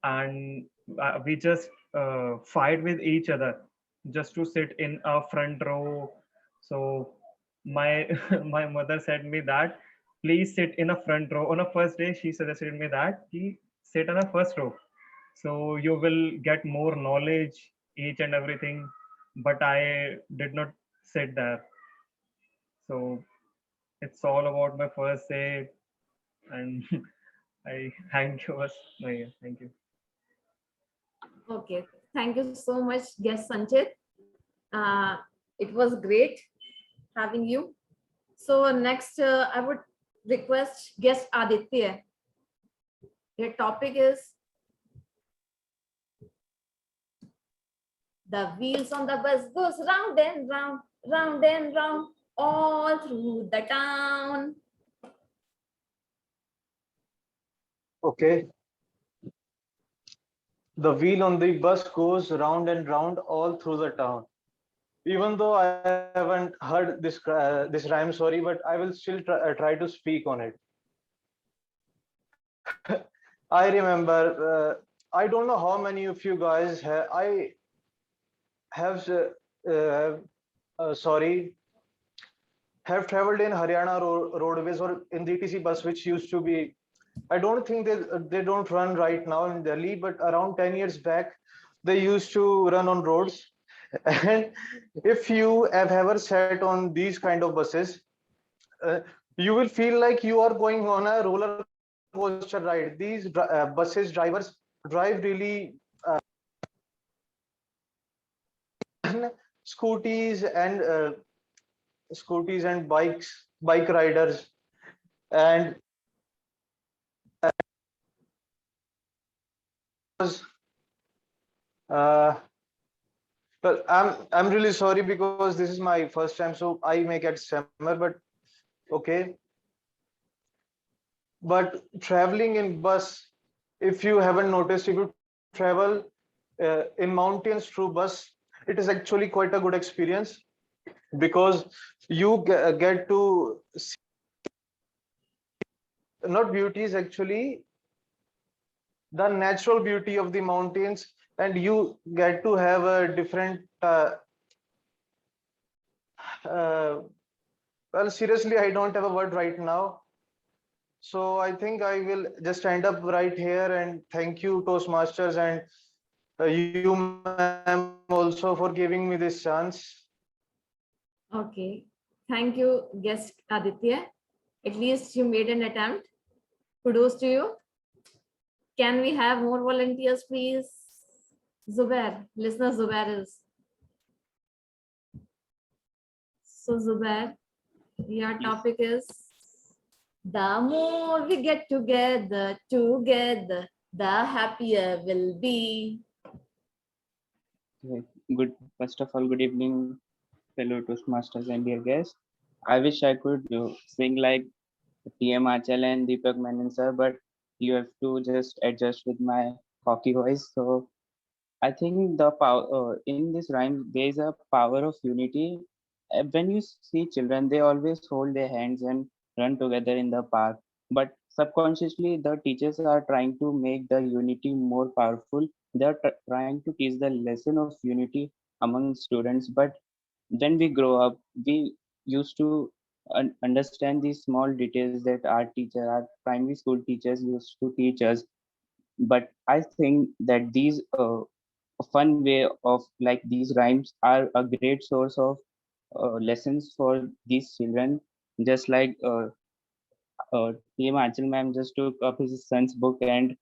and we just fight with each other just to sit in a front row. So my my mother said me that please sit in a front row. On a first day, she suggested me that he sit on a first row, so you will get more knowledge each and everything. But I did not sit there. So it's all about my first day, and I thank you. Thank you. Okay, thank you so much, guest Sanchit. Uh, it was great having you. So next, I would request guest Aditya. Your topic is the wheels on the bus goes round and round, round and round, all through the town. Okay. The wheel on the bus goes round and round all through the town. Even though I haven't heard this rhyme, sorry, but I will still try to speak on it. I remember, I don't know how many of you guys I have, sorry, have traveled in Haryana roadways or in DTC bus, which used to be, I don't think they don't run right now in Delhi, but around 10 years back, they used to run on roads. And if you have ever sat on these kind of buses, you will feel like you are going on a roller coaster ride. These buses drivers drive really scooties and bike riders, and uh, well, I'm really sorry because this is my first time, so I may get stammer, but okay. But traveling in bus, if you haven't noticed, if you travel in mountains through bus, it is actually quite a good experience because you get to see not beauties, actually the natural beauty of the mountains, and you get to have a different uh, well, seriously, I don't have a word right now. So I think I will just end up right here, and thank you, Toastmasters, and you, ma'am, also for giving me this chance. Okay, thank you, guest Aditya. At least you made an attempt. Kudos to you. Can we have more volunteers, please? Zubair, listener Zubair is. So Zubair, your topic is the more we get together, the happier we'll be. Good. First of all, good evening, fellow Toastmasters and dear guests. I wish I could sing like TM Achal and Deepak Menon sir, but you have to just adjust with my hockey voice. So I think the power in this rhyme, there is a power of unity. When you see children, they always hold their hands and run together in the park. But subconsciously, the teachers are trying to make the unity more powerful They are trying to teach the lesson of unity among students. But when we grow up, we used to understand these small details that our primary school teachers used to teach us. But I think that these a fun way of like these rhymes are a great source of lessons for these children. Just like TM Achal ma'am just took up his son's book and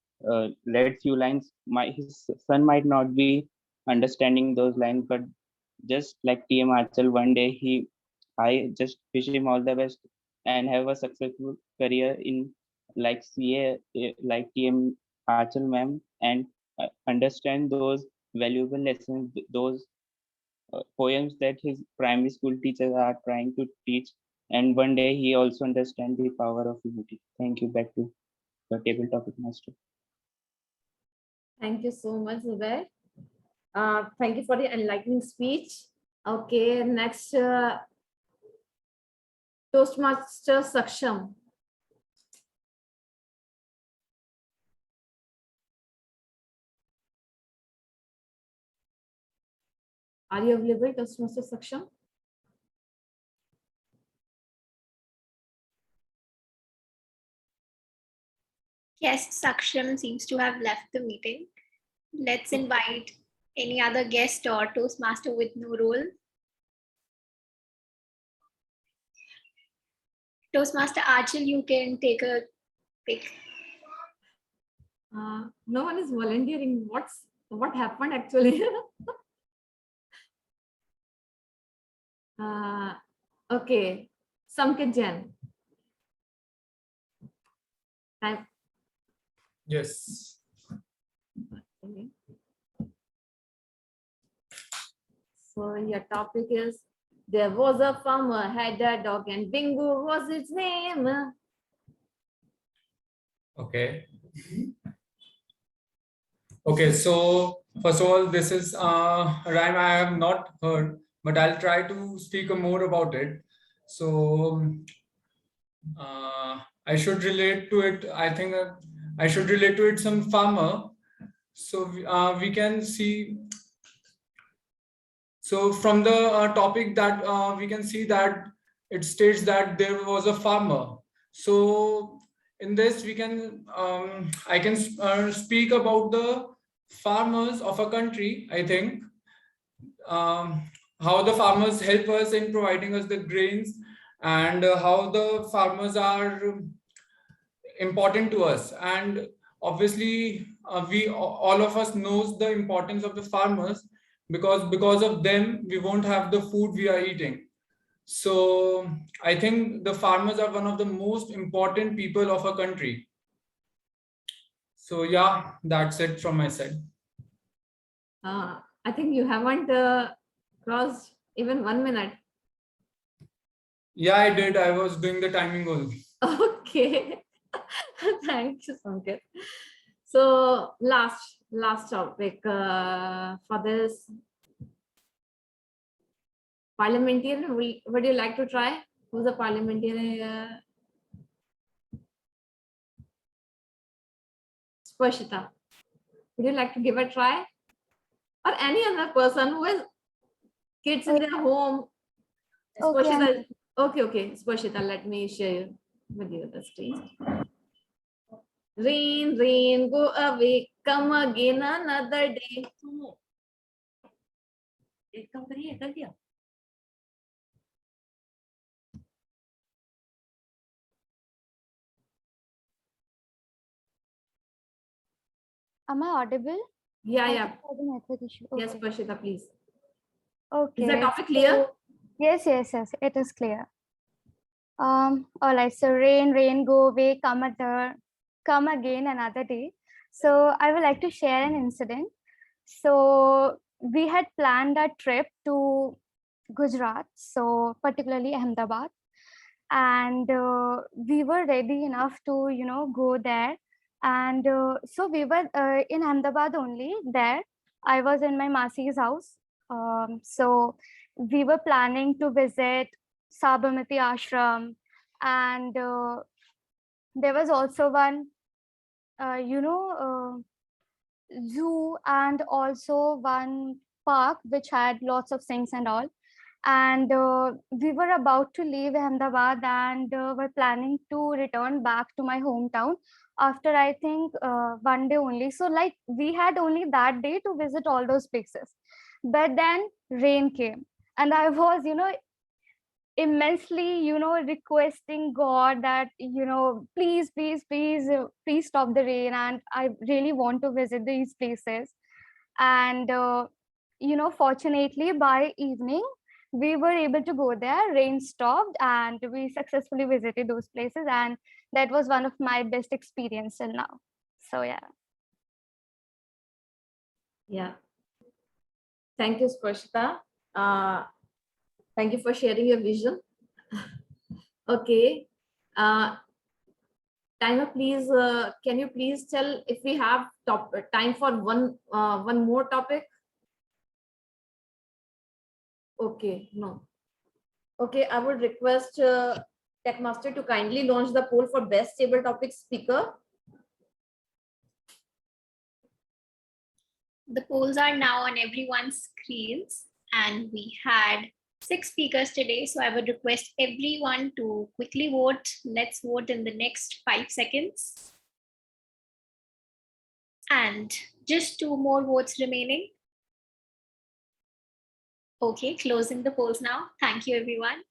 read few lines. His son might not be understanding those lines, but just like TM Achal, one day I just wish him all the best and have a successful career in like CA, like TM Achal ma'am, and understand those valuable lessons, those poems that his primary school teachers are trying to teach. And one day he also understand the power of unity. Thank you. Back to the table topic master. Thank you so much, Zubair. Thank you for the enlightening speech. Okay, next, Toastmaster Saksham. Are you available, Toastmaster Saksham? Guest Saksham seems to have left the meeting. Let's invite any other guest or Toastmaster with no role. Toastmaster Achal, you can take a pick. No one is volunteering. What happened actually? Okay, Samkit Jain. Yes. Okay. So your topic is, there was a farmer, had a dog, and Bingo was its name. Okay. Okay, so first of all, this is a rhyme I have not heard, but I'll try to speak more about it. So I should relate to it. I think I should relate to it some farmer. So we can see. So from the topic that we can see that it states that there was a farmer. So in this we can I can speak about the farmers of a country. I think how the farmers help us in providing us the grains, and how the farmers are important to us. And obviously we all of us knows the importance of the farmers, because of them we won't have the food we are eating. So I think the farmers are one of the most important people of a country. So yeah, that's it from my side. I think you haven't crossed even 1 minute. Yeah, I did. I was doing the timing goal. Okay. Thank you, Samkit. So last topic for this parliamentarian. Would you like to try? Who's a parliamentarian? Sparshita. Would you like to give a try? Or any other person who has kids in their home? Sparshita. Okay. Sparshita, let me share with you the screen. Rain, go away, come again another day. Am I audible? Yeah. Yes, Prashita, please. Okay. Is the topic clear? Yes, it is clear. All right. So rain, go away, come again another day. So I would like to share an incident. So we had planned a trip to Gujarat, so particularly Ahmedabad, and we were ready enough to go there. And so we were in Ahmedabad only. There I was in my Masi's house. So we were planning to visit Sabarmati Ashram, and there was also one zoo and also one park which had lots of things and all. And we were about to leave Ahmedabad and were planning to return back to my hometown after I think 1 day only. So like we had only that day to visit all those places. But then rain came and I was, immensely, requesting God that, please, please, please, please stop the rain. And I really want to visit these places. And, fortunately by evening, we were able to go there, rain stopped and we successfully visited those places. And that was one of my best experience till now. So yeah. Yeah. Thank you, Sparshita. Thank you for sharing your vision. Okay. Timer, please, can you please tell if we have time for one more topic? Okay, no. Okay, I would request Techmaster to kindly launch the poll for best table topic speaker. The polls are now on everyone's screens, and we had 6 speakers today. So I would request everyone to quickly vote. Let's vote in the next 5 seconds. And just 2 more votes remaining. Okay, closing the polls now. Thank you, everyone.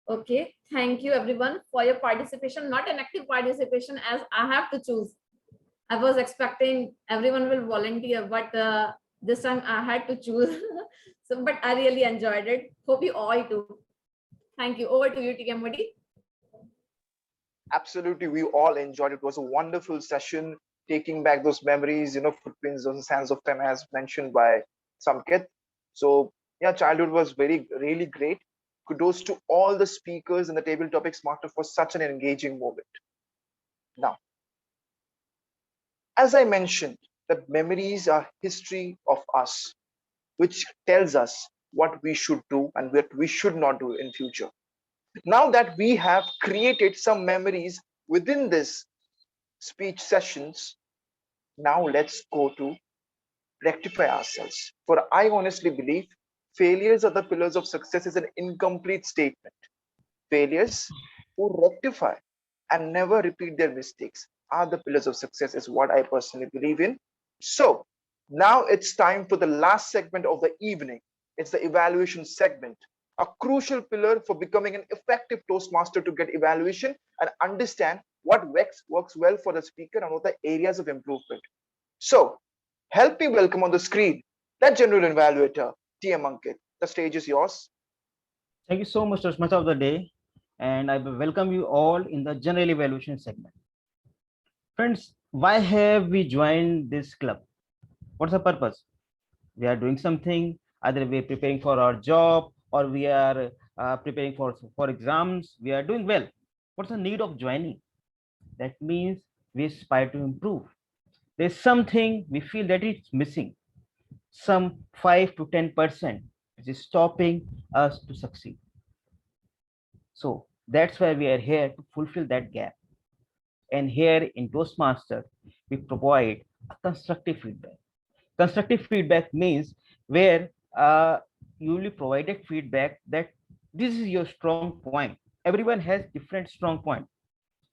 Okay, thank you everyone for your participation, not an active participation as I have to choose. I was expecting everyone will volunteer, but this time I had to choose. So, but I really enjoyed it. Hope you all do. Thank you. Over to you, TM Modi. Absolutely, we all enjoyed it. It was a wonderful session, taking back those memories, footprints, those sands of time, as mentioned by Samkit. So yeah, childhood was really great. Kudos to all the speakers in the Table Topics Master for such an engaging moment. Now, as I mentioned, that memories are history of us, which tells us what we should do and what we should not do in future. Now that we have created some memories within this speech sessions, now let's go to rectify ourselves. For I honestly believe failures are the pillars of success is an incomplete statement. Failures who rectify and never repeat their mistakes are the pillars of success is what I personally believe in. So now it's time for the last segment of the evening. It's the evaluation segment, a crucial pillar for becoming an effective Toastmaster to get evaluation and understand what works well for the speaker and what the areas of improvement. So help me welcome on the screen that general evaluator, TM Ankit. The stage is yours. Thank you so much, Toastmaster of the day, and I welcome you all in the general evaluation segment. Friends, why have we joined this club? What's the purpose? We are doing something, either we are preparing for our job or we are preparing for exams. We are doing well. What's the need of joining? That means we aspire to improve. There's something we feel that it's missing, some 5 to 10%, which is stopping us to succeed. So that's why we are here to fulfill that gap. And here in Toastmaster, we provide a constructive feedback. Constructive feedback means where you will be provided feedback that this is your strong point. Everyone has different strong point,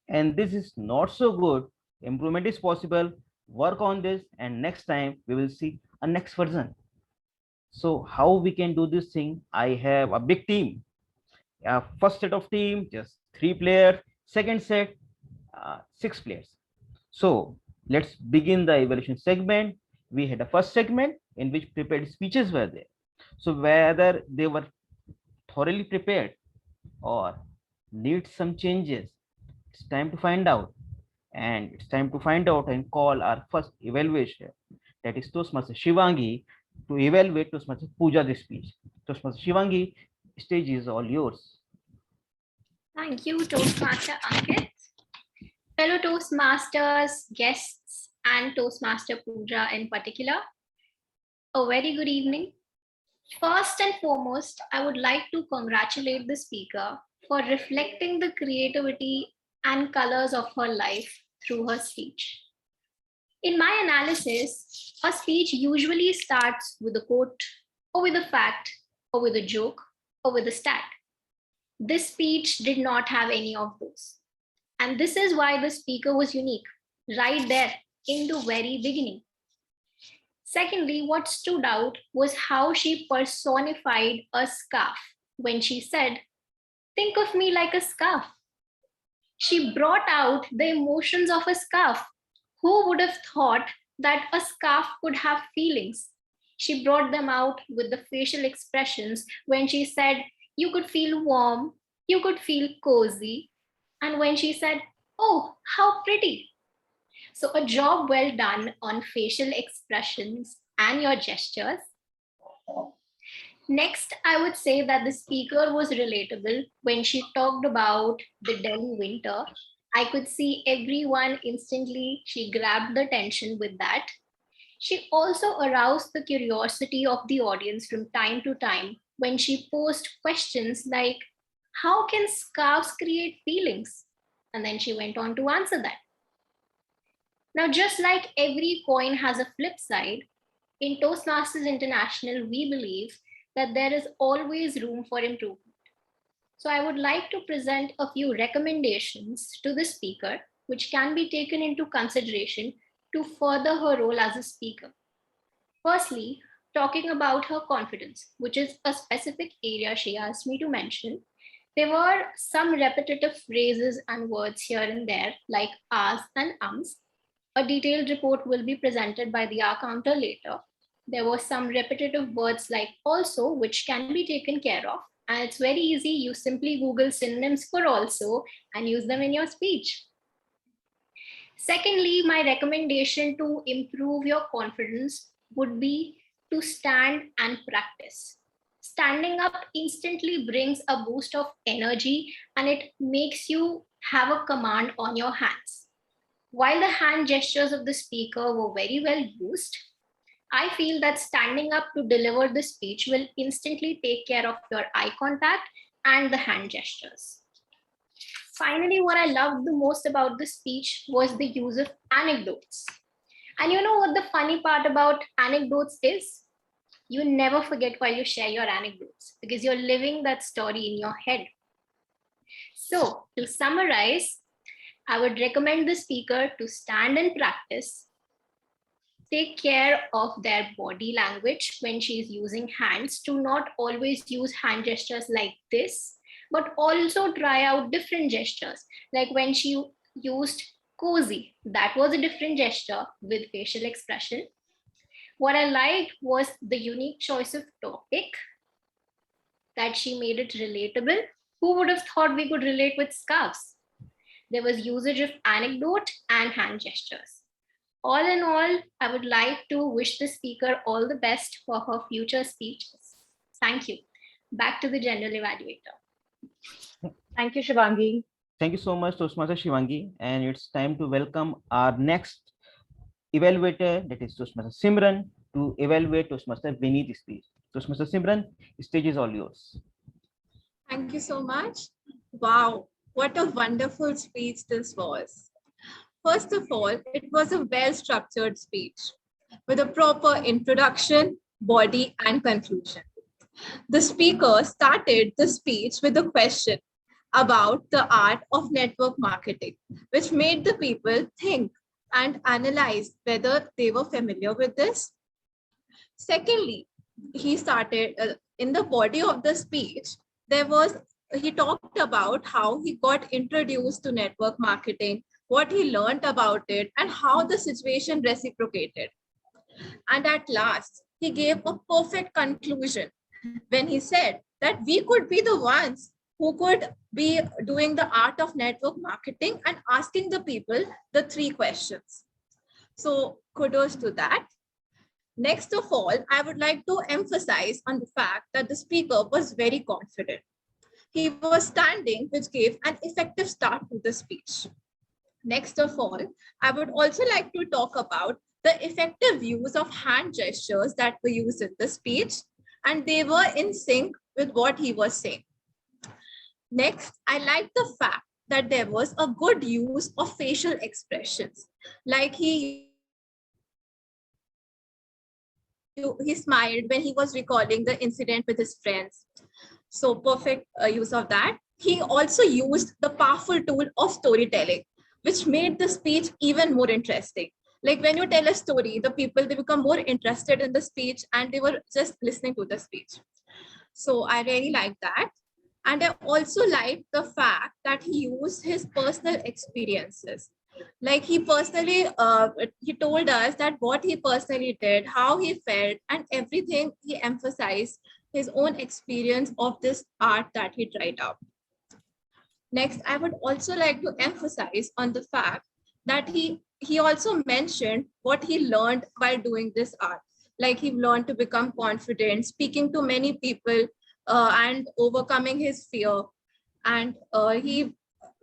and this is not so good. Improvement is possible. Work on this, and next time we will see a next version. So how we can do this thing? I have a big team. First set of team, just 3 players. Second set, 6 players. So let's begin the evaluation segment. We had a first segment in which prepared speeches were there. So whether they were thoroughly prepared or need some changes, it's time to find out. And it's time to find out and call our first evaluator, that is Toastmaster Shivangi, to evaluate Toastmaster Pooja's speech. Toastmaster Shivangi, stage is all yours. Thank you, Toastmaster Ankit. Fellow Toastmasters, guests, and Toastmaster Pooja in particular, a very good evening. First and foremost, I would like to congratulate the speaker for reflecting the creativity and colors of her life through her speech. In my analysis, a speech usually starts with a quote, or with a fact, or with a joke, or with a stat. This speech did not have any of those. And this is why the speaker was unique, right there in the very beginning. Secondly, what stood out was how she personified a scarf when she said, "Think of me like a scarf." She brought out the emotions of a scarf. Who would have thought that a scarf could have feelings? She brought them out with the facial expressions when she said, "You could feel warm, you could feel cozy," and when she said, "Oh, how pretty." So, a job well done on facial expressions and your gestures. Next, I would say that the speaker was relatable when she talked about the Delhi winter. I could see everyone instantly. She grabbed the attention with that. She also aroused the curiosity of the audience from time to time when she posed questions like, "How can scarves create feelings?" And then she went on to answer that. Now, just like every coin has a flip side, in Toastmasters International, we believe that there is always room for improvement. So I would like to present a few recommendations to the speaker, which can be taken into consideration to further her role as a speaker. Firstly, talking about her confidence, which is a specific area she asked me to mention. There were some repetitive phrases and words here and there, like ahs and ums. A detailed report will be presented by the R counter later. There were some repetitive words like also, which can be taken care of. And it's very easy. You simply Google synonyms for also and use them in your speech. Secondly, my recommendation to improve your confidence would be to stand and practice. Standing up instantly brings a boost of energy and it makes you have a command on your hands. While the hand gestures of the speaker were very well used, I feel that standing up to deliver the speech will instantly take care of your eye contact and the hand gestures. Finally, what I loved the most about the speech was the use of anecdotes. And you know what the funny part about anecdotes is? You never forget while you share your anecdotes because you're living that story in your head. So, to summarize, I would recommend the speaker to stand and practice, take care of their body language when she is using hands, to not always use hand gestures like this, but also try out different gestures. Like when she used cozy, that was a different gesture with facial expression. What I liked was the unique choice of topic, that she made it relatable. Who would have thought we could relate with scarves? There was usage of anecdote and hand gestures. All in all, I would like to wish the speaker all the best for her future speeches. Thank you. Back to the general evaluator. Thank you, Shivangi. Thank you so much, Toastmaster Shivangi. And it's time to welcome our next evaluator, that is Toastmaster Simran, to evaluate Toastmaster Vinny's speech. Toastmaster Simran, stage is all yours. Thank you so much. Wow, what a wonderful speech this was. First of all, it was a well-structured speech with a proper introduction, body, and conclusion. The speaker started the speech with a question about the art of network marketing, which made the people think and analyze whether they were familiar with this. Secondly, he started in the body of the speech, he talked about how he got introduced to network marketing, what he learned about it, and how the situation reciprocated. And at last, he gave a perfect conclusion when he said that we could be the ones who could be doing the art of network marketing and asking the people the 3 questions. So kudos to that. Next of all, I would like to emphasize on the fact that the speaker was very confident. He was standing, which gave an effective start to the speech. Next of all, I would also like to talk about the effective use of hand gestures that were used in the speech, and they were in sync with what he was saying. Next, I like the fact that there was a good use of facial expressions, like he he smiled when he was recalling the incident with his friends. So perfect use of that. He also used the powerful tool of storytelling, which made the speech even more interesting. Like when you tell a story, the people, they become more interested in the speech and they were just listening to the speech. So I really like that. And I also like the fact that he used his personal experiences. Like he personally, he told us that what he personally did, how he felt, and everything. He emphasized his own experience of this art that he tried out. Next, I would also like to emphasize on the fact that he also mentioned what he learned by doing this art. Like he learned to become confident, speaking to many people, and overcoming his fear. And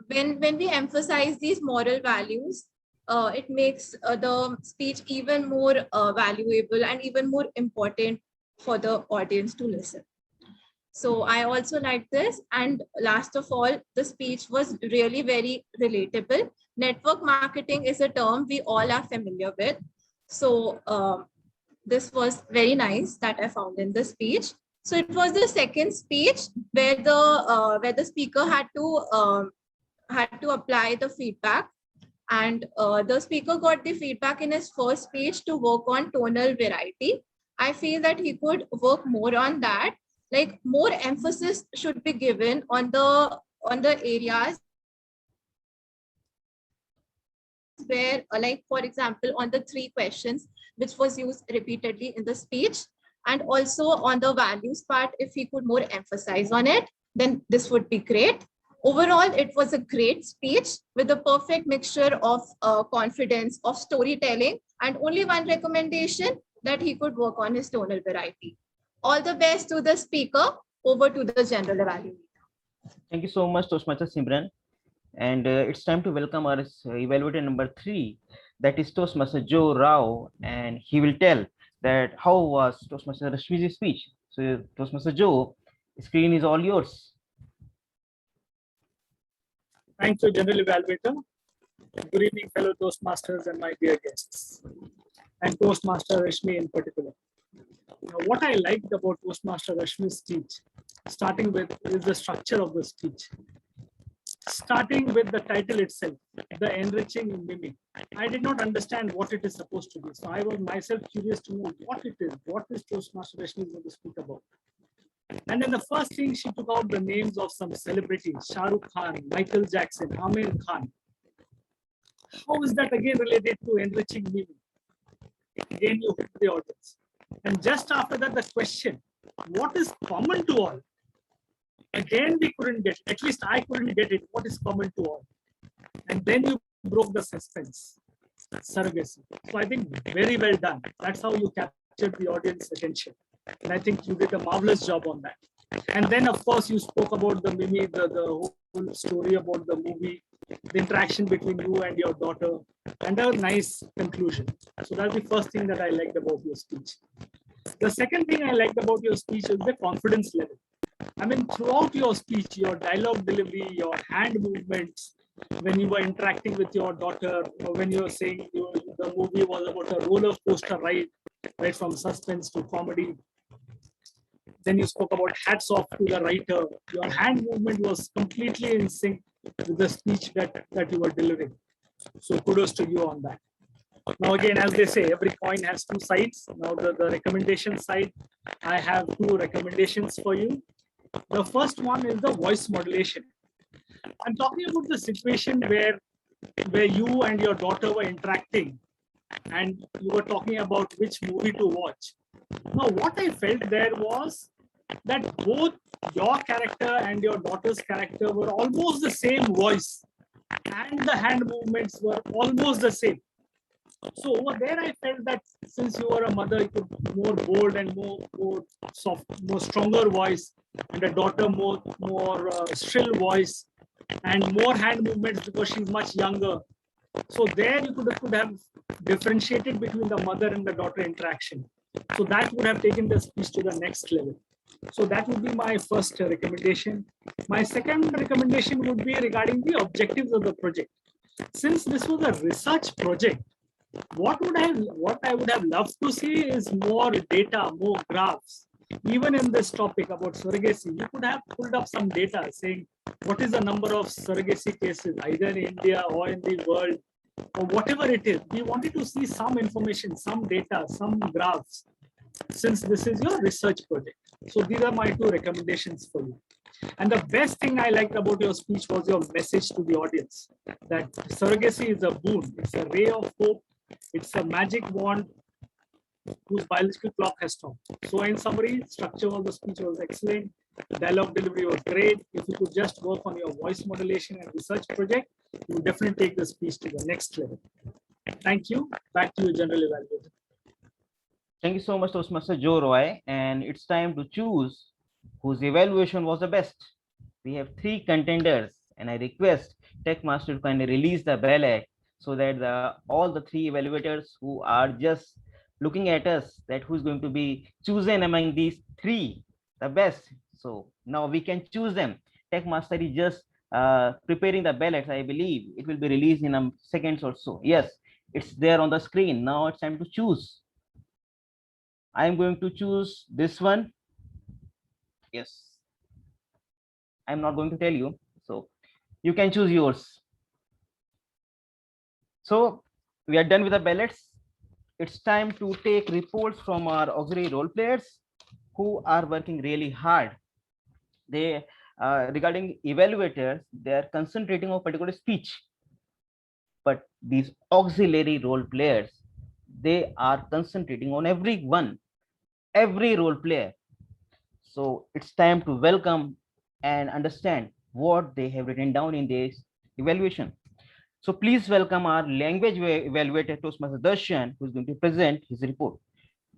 when we emphasize these moral values, it makes the speech even more valuable and even more important for the audience to listen. So I also like this. And last of all, the speech was really very relatable. Network marketing is a term we all are familiar with. So this was very nice that I found in the speech. So it was the second speech where the speaker had to apply the feedback, and the speaker got the feedback in his first speech to work on tonal variety. I feel that he could work more on that. Like more emphasis should be given on the areas where, like for example, on the 3 questions which was used repeatedly in the speech, and also on the values part. If he could more emphasize on it, then this would be great. Overall, it was a great speech with a perfect mixture of confidence, of storytelling, and only one recommendation, that he could work on his tonal variety. All the best to the speaker. Over to the general evaluator. Thank you so much, Toastmaster Simran. And it's time to welcome our evaluator number 3, that is Toastmaster Joe Rao, and he will tell that how was Toastmaster Rashmi's speech. So Toastmaster Joe, screen is all yours. Thank you, General Evaluator. Good evening, fellow Toastmasters and my dear guests, and Toastmaster Rashmi in particular. Now, what I liked about Toastmaster Rashmi's speech, starting with, is the structure of the speech. Starting with the title itself, the enriching mimic. I did not understand what it is supposed to be. So I was myself curious to know what it is. What is Toastmaster Rashmi going to speak about? And then the first thing, she took out the names of some celebrities: Shah Rukh Khan, Michael Jackson, Amir Khan. How is that again related to enriching mimic? Again, you hit the audience. And just after that, the question, what is common to all? Again, we couldn't get, at least I couldn't get it, what is common to all. And then you broke the suspense, surrogacy. So I think very well done. That's how you captured the audience attention. And I think you did a marvelous job on that. And then, of course, you spoke about the Mimi, the whole story about the movie, the interaction between you and your daughter, and a nice conclusion. So that's the first thing that I liked about your speech. The second thing I liked about your speech is the confidence level. I mean, throughout your speech, your dialogue delivery, your hand movements, when you were interacting with your daughter, when you were saying the movie was about a roller coaster ride, right from suspense to comedy. Then you spoke about hats off to the writer. Your hand movement was completely in sync with the speech that you were delivering. So kudos to you on that. Now again, as they say, every coin has 2 sides. Now the recommendation side, I have 2 recommendations for you. The first one is the voice modulation. I'm talking about the situation where you and your daughter were interacting and you were talking about which movie to watch. Now, what I felt there was that both your character and your daughter's character were almost the same voice, and the hand movements were almost the same. So over there, I felt that since you were a mother, you could more bold and more soft, more stronger voice, and a daughter more shrill voice and more hand movements because she's much younger. So there you could have differentiated between the mother and the daughter interaction. So that would have taken the speech to the next level. So that would be my first recommendation. My second recommendation would be regarding the objectives of the project. Since this was a research project, What I would have loved to see is more data, more graphs. Even in this topic about surrogacy, you could have pulled up some data saying what is the number of surrogacy cases either in India or in the world or whatever it is. We wanted to see some information, some data, some graphs, since this is your research project. So these are my two recommendations for you. And the best thing I liked about your speech was your message to the audience that surrogacy is a boon, it's a ray of hope, it's a magic wand whose biological clock has stopped. So in summary, structure of the speech was excellent. The dialogue delivery was great. If you could just work on your voice modulation and research project, you would definitely take the speech to the next level. Thank you. Back to you, General Evaluator. Thank you so much, Toastmaster Joe Roy. And it's time to choose whose evaluation was the best. We have 3 contenders, and I request Techmaster to kindly release the ballot so that all the 3 evaluators who are just looking at us, that who's going to be chosen among these 3 the best. So now we can choose them. Techmaster is just preparing the ballots. I believe it will be released in a seconds or so. Yes, it's there on the screen. Now it's time to choose. I am going to choose this one. Yes, I'm not going to tell you, so you can choose yours. So we are done with the ballots. It's time to take reports from our auxiliary role players who are working really hard. They regarding evaluators, they are concentrating on particular speech, but these auxiliary role players, they are concentrating on every role player. So it's time to welcome and understand what they have written down in this evaluation. So please welcome our language evaluator, Toastmaster Darshan, who is going to present his report.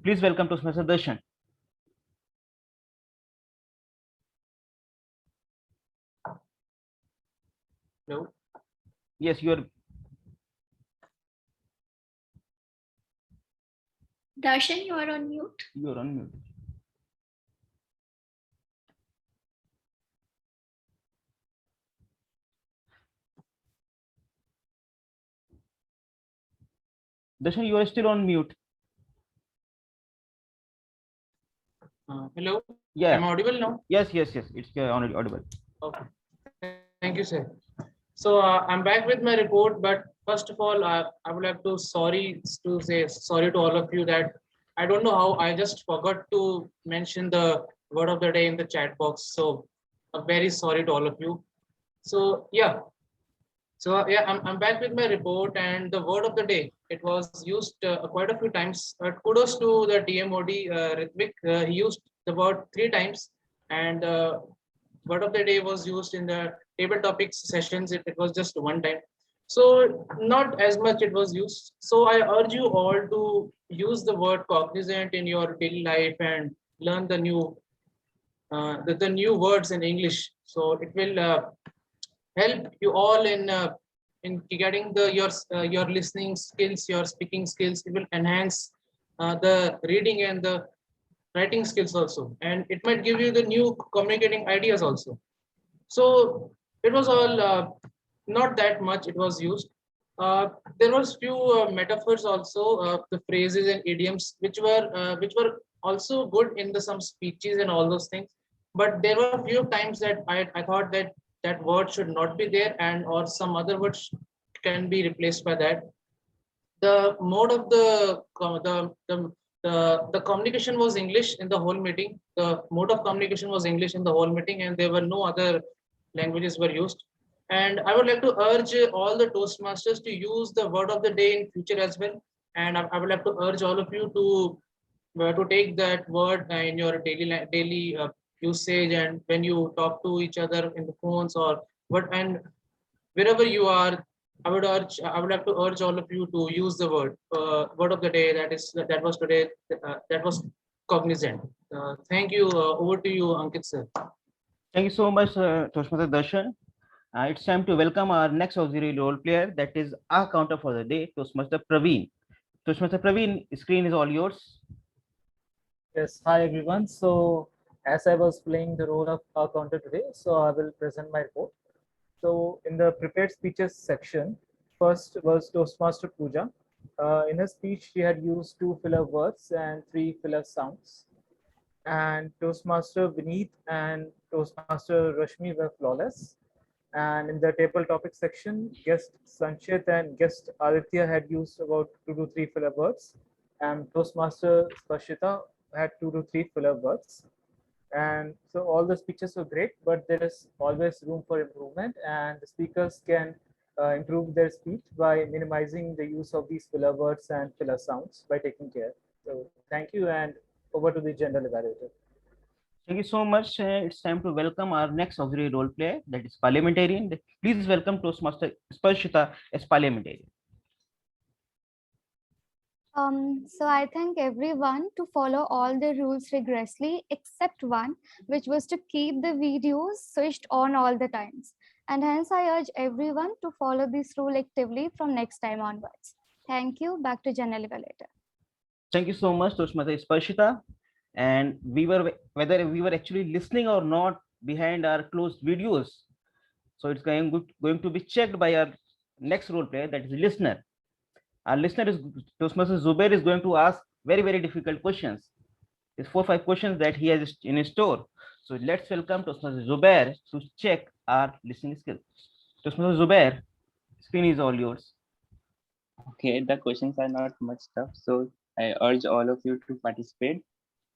Please welcome Toastmaster Darshan. Hello. Yes, you are. Darshan, you are on mute. You are on mute. Darshan, you are still on mute. Hello. Yeah. Am I audible now? Yes. It's already audible. Okay. Thank you, sir. So I'm back with my report, but first of all, I would like to say sorry to all of you that I don't know how I just forgot to mention the word of the day in the chat box. So I'm very sorry to all of you. So yeah. So yeah, I'm back with my report, and the word of the day, it was used quite a few times. Kudos to the DMOD Ritvik. He used the word 3 times, and word of the day was used in the table topics sessions. It was just 1 time, so not as much it was used. So I urge you all to use the word cognizant in your daily life and learn the new new words in English. So it will help you all in getting your listening skills, your speaking skills. It will enhance the reading and the writing skills also, and it might give you the new communicating ideas also. So it was all not that much it was used. There was few metaphors also, the phrases and idioms which were also good in the some speeches and all those things, but there were a few times that I thought that that word should not be there, and or some other words can be replaced by that. The mode of the communication was English in the whole meeting. The mode of communication was English in the whole meeting, and there were no other languages were used. And I would like to urge all the Toastmasters to use the word of the day in future as well. And I would like to urge all of you to take that word in your daily usage, and when you talk to each other in the phones or what, and wherever you are, I would like to urge all of you to use the word of the day. That was today. That was cognizant. Thank you. Over to you, Ankit sir. Thank you so much, Toastmaster Darshan. It's time to welcome our next auxiliary role player, that is our counter for the day, Toastmaster Praveen. Toastmaster Praveen, screen is all yours. Yes, hi everyone. So as I was playing the role of our counter today, so I will present my report. So in the prepared speeches section, first was Toastmaster Pooja. In her speech, she had used 2 filler words and 3 filler sounds. And Toastmaster Vineet and Toastmaster Rashmi were flawless. And in the table topic section, guest Sanchit and guest Aditya had used about 2 to 3 filler words. And Toastmaster Spashita had 2 to 3 filler words. And so all the speeches were great, but there is always room for improvement, and the speakers can improve their speech by minimizing the use of these filler words and filler sounds by taking care. So thank you, and over to the general evaluator. Thank you so much. It's time to welcome our next auxiliary role player, that is parliamentarian. Please welcome Toastmaster Sparshita as parliamentarian. So I thank everyone to follow all the rules rigorously except one, which was to keep the videos switched on all the times. And hence I urge everyone to follow this rule actively from next time onwards. Thank you. Back to General Evaluator. Thank you so much, Toastmaster Sparshita. And whether we were actually listening or not behind our closed videos. So it's going to be checked by our next role player, that is listener. Our listener is Toastmaster Zubair is going to ask very, very difficult questions. It's 4 or 5 questions that he has in his store. So let's welcome Toastmaster Zubair to check our listening skills. Toastmaster Zubair, screen is all yours. Okay, the questions are not much tough, so I urge all of you to participate.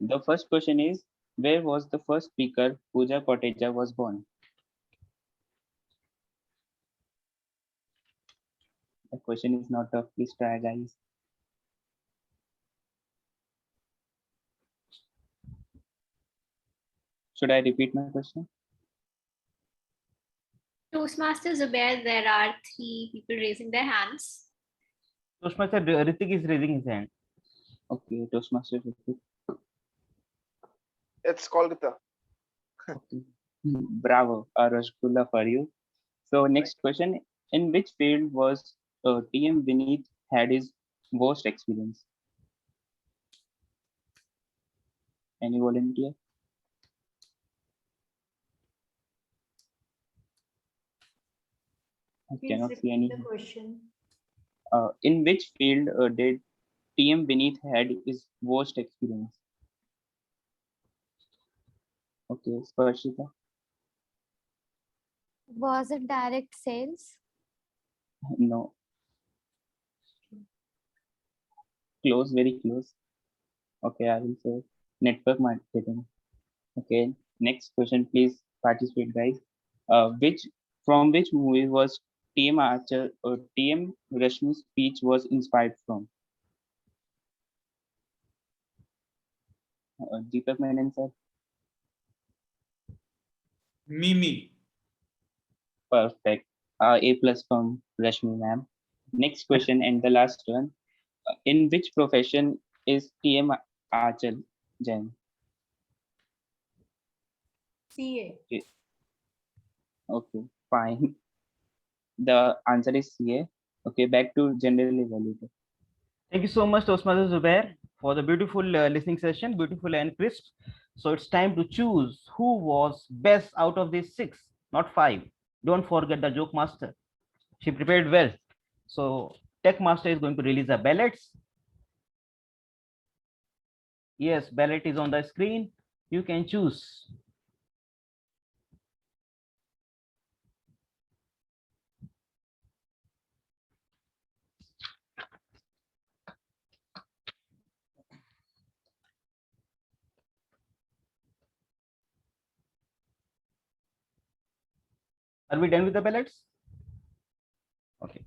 The first question is, where was the first speaker Pooja Kotecha was born? The question is not tough, please try, guys. Should I repeat my question? Toastmaster Zubair, there are 3 people raising their hands. Toastmaster Ritik is raising his hand. Okay, Toastmaster Ritik. It's Kolkata. Okay. Bravo, a Rasgulla for you. So next question, in which field was TM Vineet had his worst experience? Any volunteer? I cannot see any. The question. In which field did TM Vineet had his worst experience? Okay, Sparshita. Was it direct sales? No. Close, very close. Okay, I will say network marketing. Okay, next question, please participate, guys. From which movie was TM Archer or TM Rashmi's speech was inspired from? Deepak Menon, sir. Mimi. Perfect. A+ from Rashmi ma'am. Next question and the last one. In which profession is TM Archer Jain? CA. Okay, fine. The answer is CA. Okay, back to general evaluator. Thank you so much, Toastmaster Zubair, for the beautiful listening session, beautiful and crisp. So it's time to choose who was best out of these 6, not 5. Don't forget the joke master. She prepared well. So Tech Master is going to release the ballots. Yes, ballot is on the screen. You can choose. Are we done with the ballots? Okay.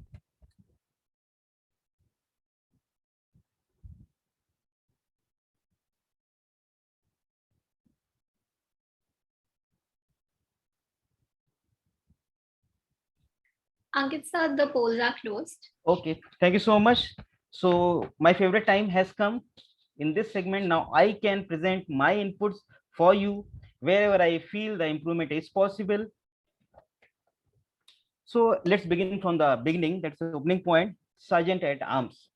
Ankit sir, the polls are closed. Okay, thank you so much. So my favorite time has come in this segment. Now I can present my inputs for you wherever I feel the improvement is possible. So let's begin from the beginning. That's the opening point. Sergeant at Arms.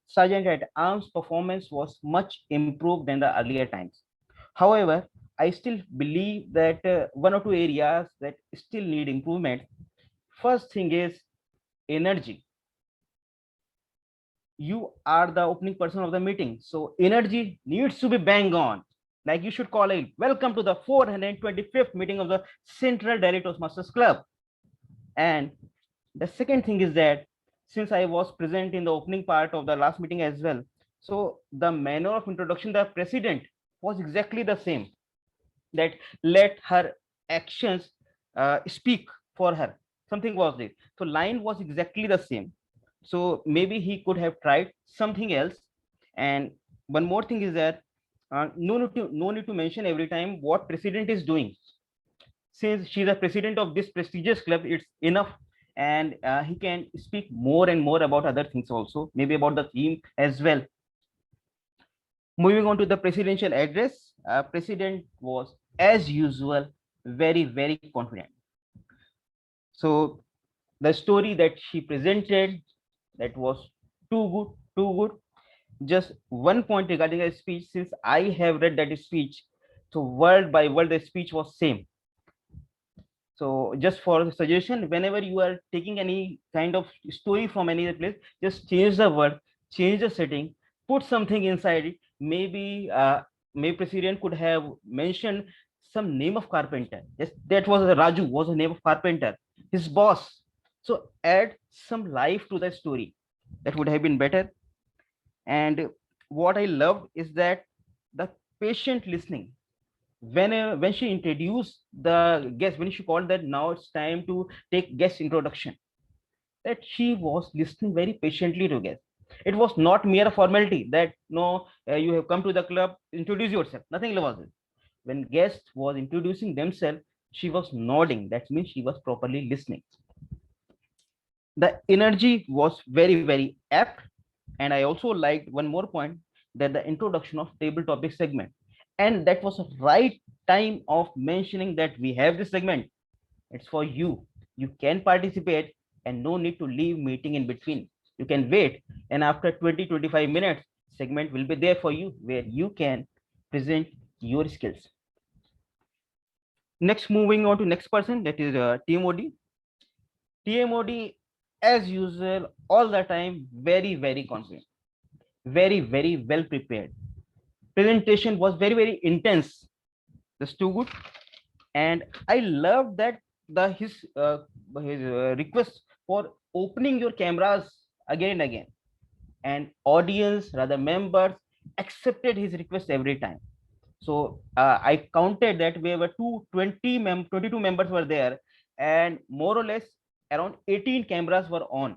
Sergeant at Arms performance was much improved than the earlier times. However, I still believe that 1 or 2 areas that still need improvement. First thing is energy. you are the opening person of the meeting, so energy needs to be bang on. Like you should call it, welcome to the 425th meeting of the Central Delhi Toastmasters Club. And the second thing is that since I was present in the opening part of the last meeting as well, so the manner of introduction, the president was exactly the same, that let her actions speak for her. Something was there. So line was exactly the same. So maybe he could have tried something else. And one more thing is that no need to mention every time what president is doing. Since she's a president of this prestigious club, it's enough. And he can speak more and more about other things also, maybe about the theme as well. Moving on to the presidential address, president was as usual very confident. So the story that she presented, that was too good. Just one point regarding her speech, since I have read that speech, so word by word the speech was same. So just for the suggestion, whenever you are taking any kind of story from any other place, just change the word, change the setting, put something inside it. Maybe maybe president could have mentioned some name of carpenter. Yes, that was Raju, was the name of carpenter, his boss. So add some life to the story. That would have been better. And what I love is that the patient listening. When she introduced the guest, when she called that now it's time to take guest introduction, that she was listening very patiently to guests. It was not mere formality that no, you have come to the club, introduce yourself. Nothing was it. When guest was introducing themselves, she was nodding. That means she was properly listening. The energy was very apt. And I also liked one more point, that the introduction of table topic segment, and that was the right time of mentioning that we have this segment. It's for you. You can participate and no need to leave meeting in between. You can wait, and after 20-25 minutes, segment will be there for you where you can present your skills. Next, moving on to next person, that is TMOD. TMOD, as usual, all the time, very confident, very well prepared. Presentation was very intense. That's too good. And I love that his request for opening your cameras again and again, and audience, rather members, accepted his request every time. So I counted that we were 22 members were there, and more or less around 18 cameras were on.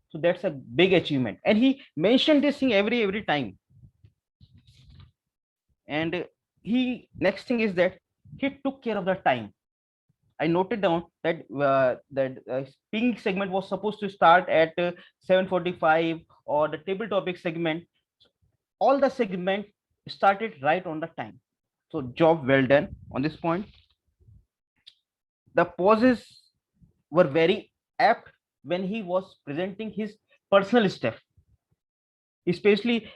So that's a big achievement, and he mentioned this thing every time. And he, next thing is that he took care of the time. I noted down that speaking segment was supposed to start at 7:45, or the table topic segment. All the segment started right on the time. So job well done on this point. The pauses were very apt when he was presenting his personal stuff. Especially,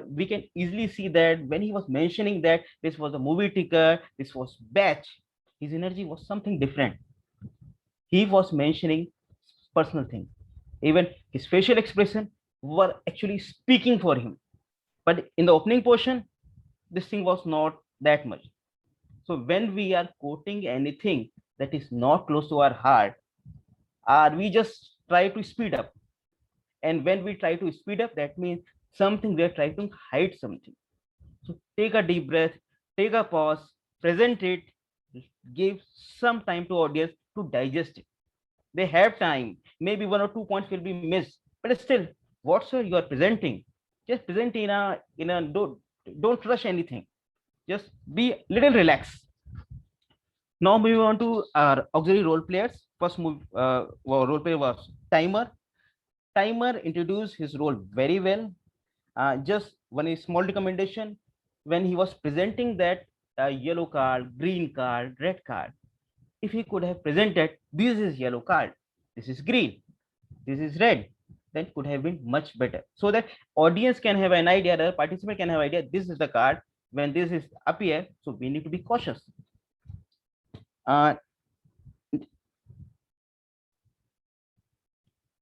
we can easily see that when he was mentioning that this was a movie ticker, this was batch, his energy was something different. He was mentioning personal things. Even his facial expression were actually speaking for him. But in the opening portion, this thing was not that much. So when we are quoting anything that is not close to our heart, we just try to speed up. And when we try to speed up, that means something we are trying to hide something. So take a deep breath, take a pause, present it, give some time to audience to digest it. They have time. Maybe 1 or 2 points will be missed, but still, whatsoever you are presenting, just present in a don't rush anything. Just be little relaxed. Now moving on to our auxiliary role players. First role player was Timer. Timer introduced his role very well. Just one small recommendation: when he was presenting that yellow card, green card, red card, if he could have presented this is yellow card, this is green, this is red, then could have been much better, so that audience can have an idea, the participant can have idea, this is the card, when this is up here, so we need to be cautious.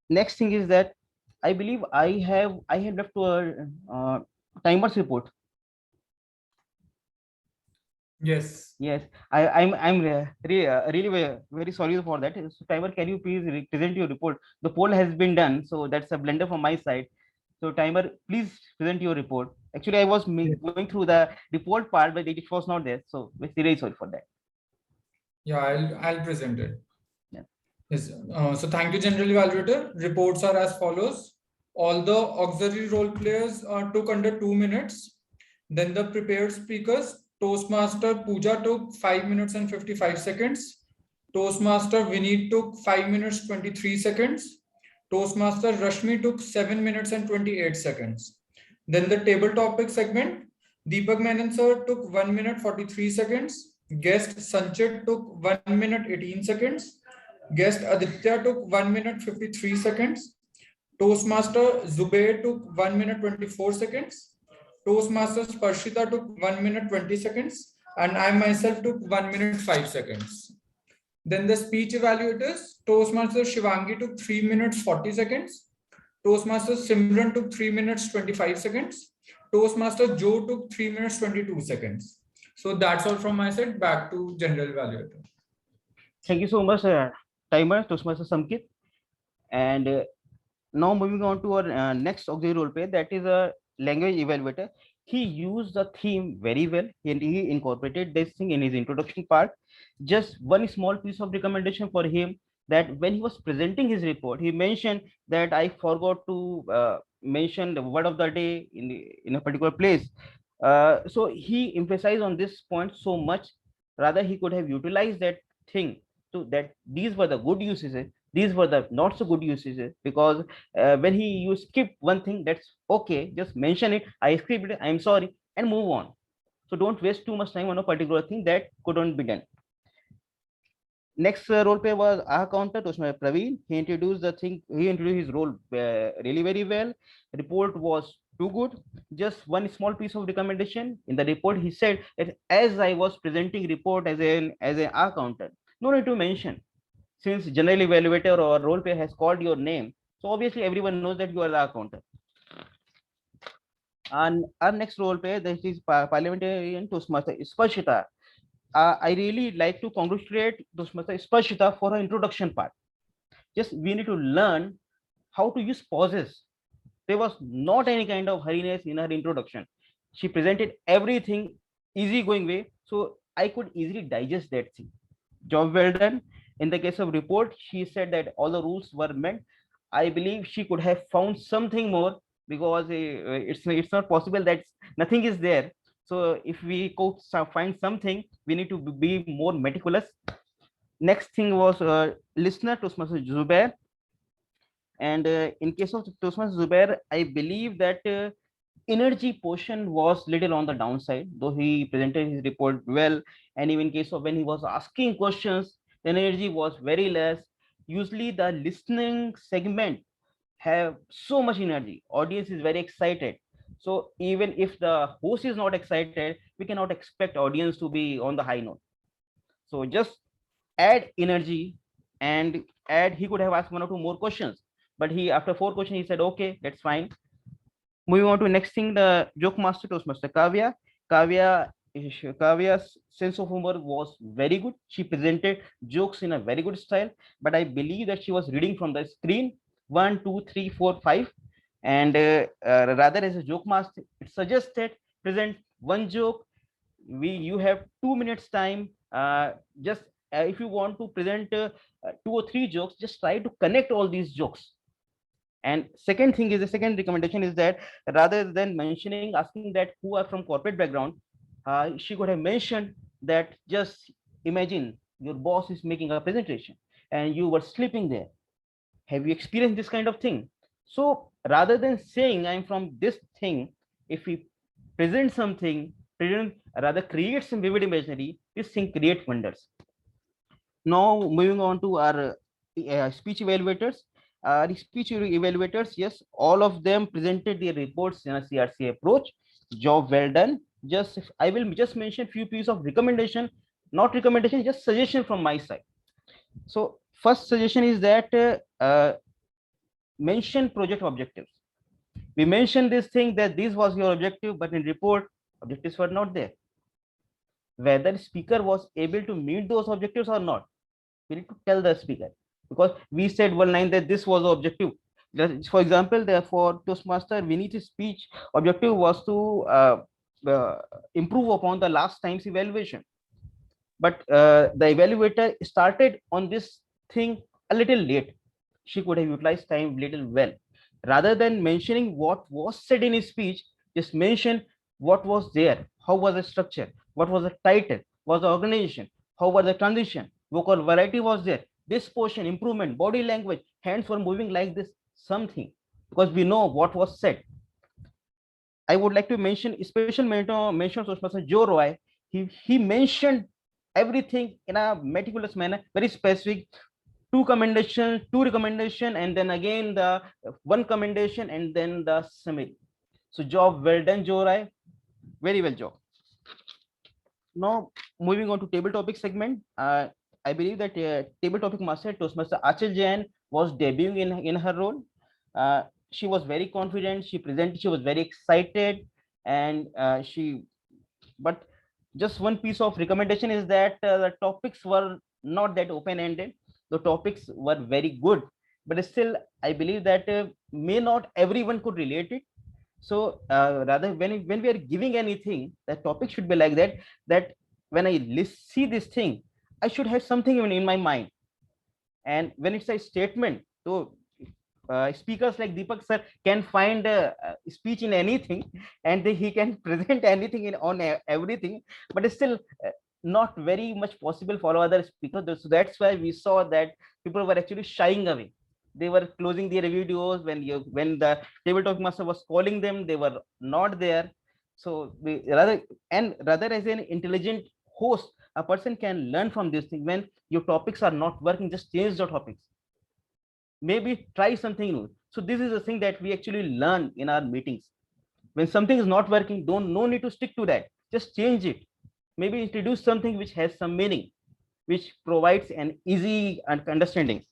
Next thing is that I believe I have left to a timers report. Yes. Yes, really very sorry for that. So, timer, can you please present your report? The poll has been done, so that's a blunder from my side. So, timer, please present your report. Actually, I was going through the report part, but it was not there. So, we're really sorry for that. Yeah, I'll present it. Yeah. Yes. So thank you, General Evaluator. Reports are as follows. All the auxiliary role players took under 2 minutes. Then the prepared speakers, Toastmaster Pooja took 5 minutes and 55 seconds. Toastmaster Vineet took 5 minutes 23 seconds. Toastmaster Rashmi took 7 minutes and 28 seconds. Then the table topic segment, Deepak Menon sir took 1 minute 43 seconds. Guest Sanchit took 1 minute 18 seconds. Guest Aditya took 1 minute 53 seconds. Toastmaster Zubair took 1 minute 24 seconds. Toastmaster Sparshita took 1 minute 20 seconds. And I myself took 1 minute 5 seconds. Then the speech evaluators, Toastmaster Shivangi took 3 minutes 40 seconds. Toastmaster Simran took 3 minutes 25 seconds. Toastmaster Joe took 3 minutes 22 seconds. So that's all from my side. Back to General Evaluator. Thank you so much, timer, Toastmaster Samkit. And now moving on to our next auxiliary role play, that is a language evaluator. He used the theme very well and he incorporated this thing in his introduction part. Just one small piece of recommendation for him, that when he was presenting his report, he mentioned that I forgot to mention the word of the day in a particular place. So he emphasized on this point so much. Rather, he could have utilized that thing to that these were the good uses, these were the not so good uses, because when you skip one thing, that's okay, just mention it, I skipped it, I'm sorry, and move on. So don't waste too much time on a particular thing that couldn't be done. Next role play was our counter, Toastmaster Praveen. He introduced the thing, he introduced his role really very well. Report was too good. Just one small piece of recommendation in the report. He said that as I was presenting report as an R counter, no need to mention, since general evaluator or role play has called your name, so obviously everyone knows that you are the accountant. And our next role play, that is parliamentarian Toastmaster Sparshita. I really like to congratulate Toastmaster Sparshita for her introduction part. Just we need to learn how to use pauses. There was not any kind of hurriness in her introduction. She presented everything easy going way, so I could easily digest that thing. Job well done. In the case of report, she said that all the rules were met. I believe she could have found something more, because it's not possible that nothing is there. So if we could find something, we need to be more meticulous. Next thing was listener Toastmaster Zubair. And in case of Toastmaster Zubair, I believe that energy portion was little on the downside, though he presented his report well. And even in case of when he was asking questions, the energy was very less. Usually the listening segment have so much energy, audience is very excited, so even if the host is not excited, we cannot expect audience to be on the high note. So just add energy, and add, he could have asked 1 or 2 more questions, but he, after 4 questions, he said okay, that's fine. Moving on to next thing, the joke master Toastmaster Kavya. Kavya's sense of humor was very good. She presented jokes in a very good style, but I believe that she was reading from the screen 1, 2, 3, 4, 5, and rather as a joke master, it suggested present one joke. You have 2 minutes time. Just if you want to present 2 or 3 jokes, just try to connect all these jokes. And second thing is, the second recommendation is that rather than mentioning, asking that who are from corporate background, she could have mentioned that just imagine your boss is making a presentation and you were sleeping there. Have you experienced this kind of thing? So rather than saying I'm from this thing, if we present something, rather create some vivid imaginary, this thing create wonders. Now moving on to our speech evaluators. Speech evaluators, yes, all of them presented their reports in a CRC approach. Job well done. Just I will just mention few pieces of recommendation, not recommendation, just suggestion from my side. So first suggestion is that mention project objectives. We mentioned this thing that this was your objective, but in report, objectives were not there. Whether speaker was able to meet those objectives or not, we need to tell the speaker, because we said one line that this was the objective. For example, therefore Toastmaster Vinith's speech objective was to improve upon the last time's evaluation. But the evaluator started on this thing a little late. She could have utilized time little well. Rather than mentioning what was said in his speech, just mention what was there, how was the structure, what was the title, was the organization, how was the transition, vocal variety was there, this portion, improvement, body language, hands were moving like this, something, because we know what was said. I would like to mention special mention Toastmaster Joe Roy. He mentioned everything in a meticulous manner, very specific. Two commendation, two recommendation, and then again the one commendation, and then the summary. So job well done, Joe Roy. Very well job. Now moving on to table topic segment. I believe that table topic master Toastmaster Achal Jain was debuting in her role. She was very confident. She presented. She was very excited, and but just one piece of recommendation is that the topics were not that open-ended. The topics were very good, but still I believe that may not everyone could relate it. So rather when we are giving anything, the topic should be like that, that when I see this thing, I should have something in my mind. And when it's a statement, so speakers like Deepak sir can find speech in anything, and he can present anything on everything, but it's still not very much possible for other speakers. So that's why we saw that people were actually shying away. They were closing their videos when the table talk master was calling them, they were not there. So rather as an intelligent host, a person can learn from this thing. When your topics are not working, just change the topics, maybe try something new. So this is the thing that we actually learn in our meetings. When something is not working, no need to stick to that, just change it. Maybe introduce something which has some meaning, which provides an easy understanding.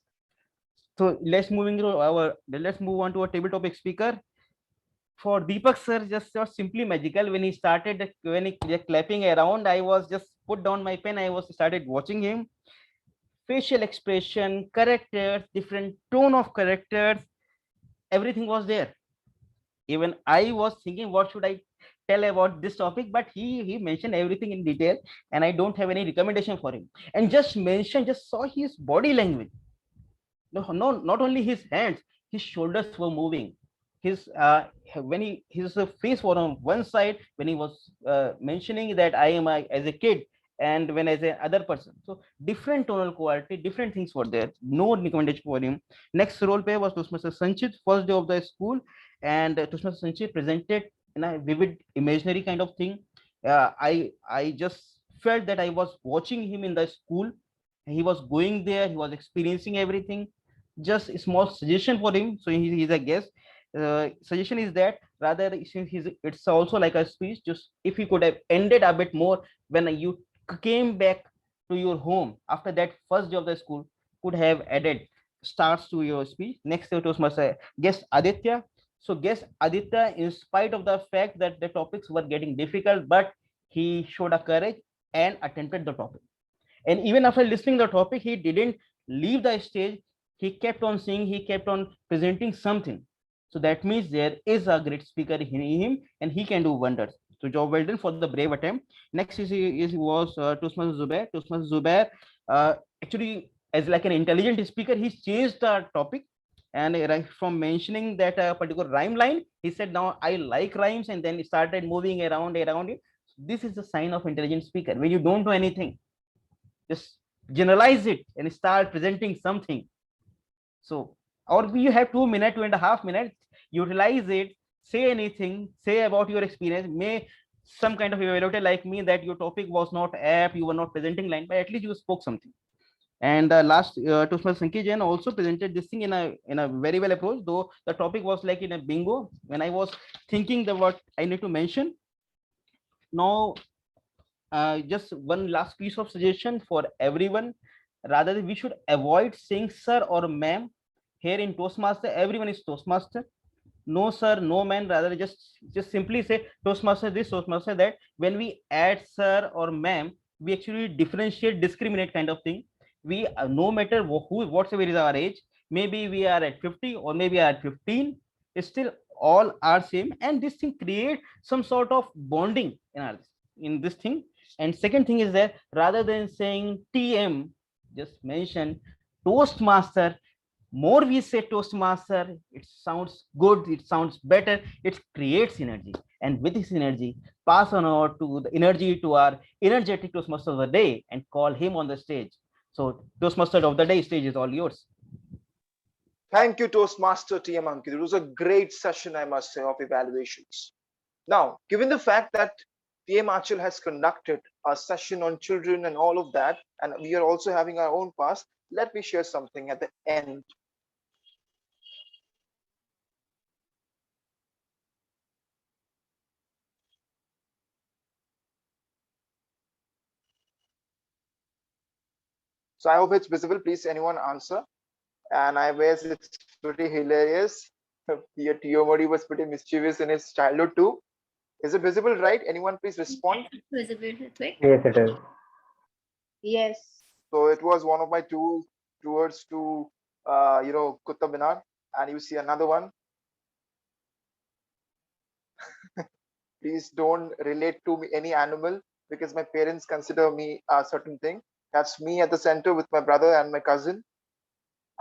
So let's move on to our table topic speaker. For Deepak sir, just simply magical. When he started, when he clapping around, I was just put down my pen. I was started watching him. Facial expression, characters, different tone of characters, everything was there. Even I was thinking, what should I tell about this topic? But he mentioned everything in detail, and I don't have any recommendation for him. And just saw his body language. No, not only his hands, his shoulders were moving. His face was on one side when he was mentioning that I am as a kid, and when as a other person. So different tonal quality, different things were there. No recommendation for him. Next role play was Toastmaster Sanchit, first day of the school, and Toastmaster Sanchit presented in a vivid imaginary kind of thing. I just felt that I was watching him in the school. He was going there, he was experiencing everything. Just a small suggestion for him, so he's a guest. Suggestion is that rather it's also like a speech, just if he could have ended a bit more when you came back to your home after that first day of the school, could have added starts to your speech. Next to Toastmaster guest Aditya. So guest Aditya, in spite of the fact that the topics were getting difficult, but he showed a courage and attempted the topic. And even after listening the topic, he didn't leave the stage. He kept on saying, he kept on presenting something. So that means there is a great speaker in him, and he can do wonders. So job well done for the brave attempt. Next was Toastmaster Zubair. Toastmaster Zubair actually, as like an intelligent speaker, he changed the topic. And right from mentioning that particular rhyme line, he said, now I like rhymes, and then he started moving around it. This is a sign of intelligent speaker. When you don't know anything, just generalize it and start presenting something. So, or you have 2 minutes, 2.5 minutes, utilize it, say anything, say about your experience. May some kind of evaluator like me that your topic was not apt, you were not presenting line, but at least you spoke something. And last, Toastmaster Sanki Jain also presented this thing in a very well approach, though the topic was like in a bingo. When I was thinking the what I need to mention. Now, just one last piece of suggestion for everyone. Rather, we should avoid saying sir or ma'am. Here in Toastmaster, everyone is Toastmaster. No sir, no man, rather just simply say Toastmaster this, Toastmaster that. When we add sir or ma'am, we actually differentiate, discriminate kind of thing. We no matter who, whatever is our age, maybe we are at 50 or maybe at 15, still all are same, and this thing create some sort of bonding in this thing. And second thing is that rather than saying TM, just mention Toastmaster. More we say Toastmaster, it sounds good, it sounds better, it creates energy. And with this energy, pass on over to the energy to our energetic Toastmaster of the day and call him on the stage. So Toastmaster of the day stage is all yours. Thank you, Toastmaster TM Ankit. It was a great session, I must say, of evaluations. Now, given the fact that TM Achal has conducted a session on children and all of that, and we are also having our own past, let me share something at the end. So I hope it's visible. Please, anyone answer. And I guess it's pretty hilarious. Tiyomori was pretty mischievous in his childhood too. Is it visible, right? Anyone please respond? Visible, Ritvik. Yes, it is. Yes. So it was one of my tools towards to, Kutta Minar. And you see another one. Please don't relate to me any animal because my parents consider me a certain thing. That's me at the center with my brother and my cousin.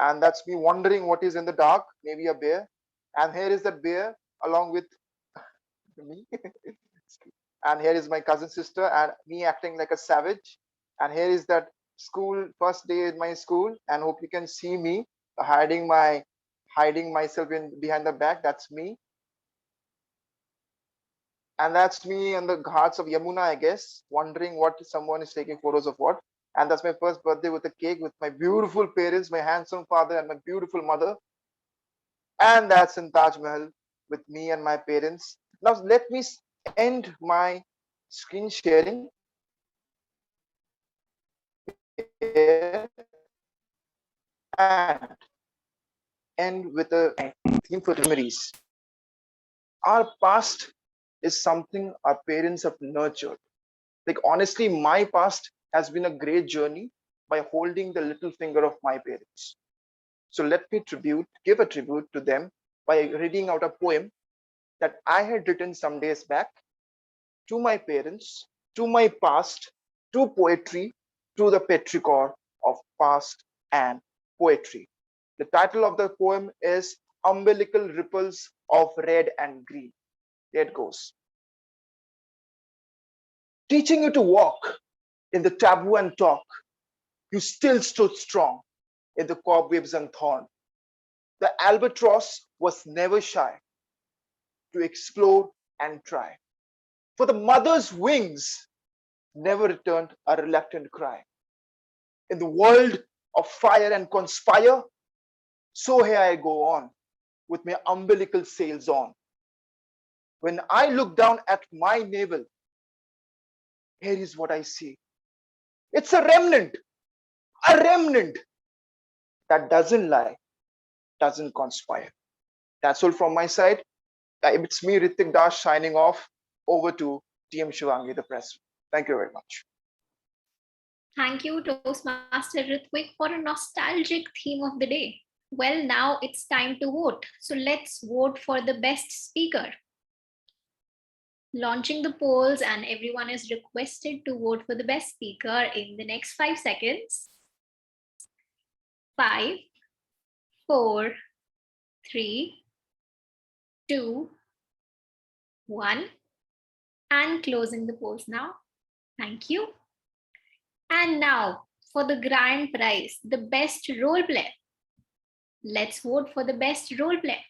And that's me wondering what is in the dark, maybe a bear. And here is that bear along with me. And here is my cousin sister and me acting like a savage. And here is that school, first day in my school. And hope you can see me hiding myself in behind the back. That's me. And that's me on the ghats of Yamuna, I guess, wondering what someone is taking photos of what. And that's my first birthday with a cake with my beautiful parents, my handsome father and my beautiful mother. And that's in Taj Mahal with me and my parents. Now let me end my screen sharing and end with a theme for memories. Our past is something our parents have nurtured. Like honestly, my past has been a great journey by holding the little finger of my parents. So let me give a tribute to them by reading out a poem that I had written some days back to my parents, to my past, to poetry, to the Petrichor of past and poetry. The title of the poem is Umbilical Ripples of Red and Green. There it goes. Teaching you to walk in the taboo and talk, you still stood strong in the cobwebs and thorn. The albatross was never shy to explore and try. For the mother's wings never returned a reluctant cry. In the world of fire and conspire, so here I go on with my umbilical sails on. When I look down at my navel, here is what I see. It's a remnant that doesn't lie, doesn't conspire. That's all from my side. It's me, Ritik Das, signing off. Over to TM Shivangi, the press. Thank you very much. Thank you, Toastmaster Ritvik, for a nostalgic theme of the day. Well, now it's time to vote. So let's vote for the best speaker. Launching the polls, and everyone is requested to vote for the best speaker in the next 5 seconds. 5, 4, 3, 2, 1. And closing the polls now. Thank you. And now for the grand prize, the best role player. Let's vote for the best role player.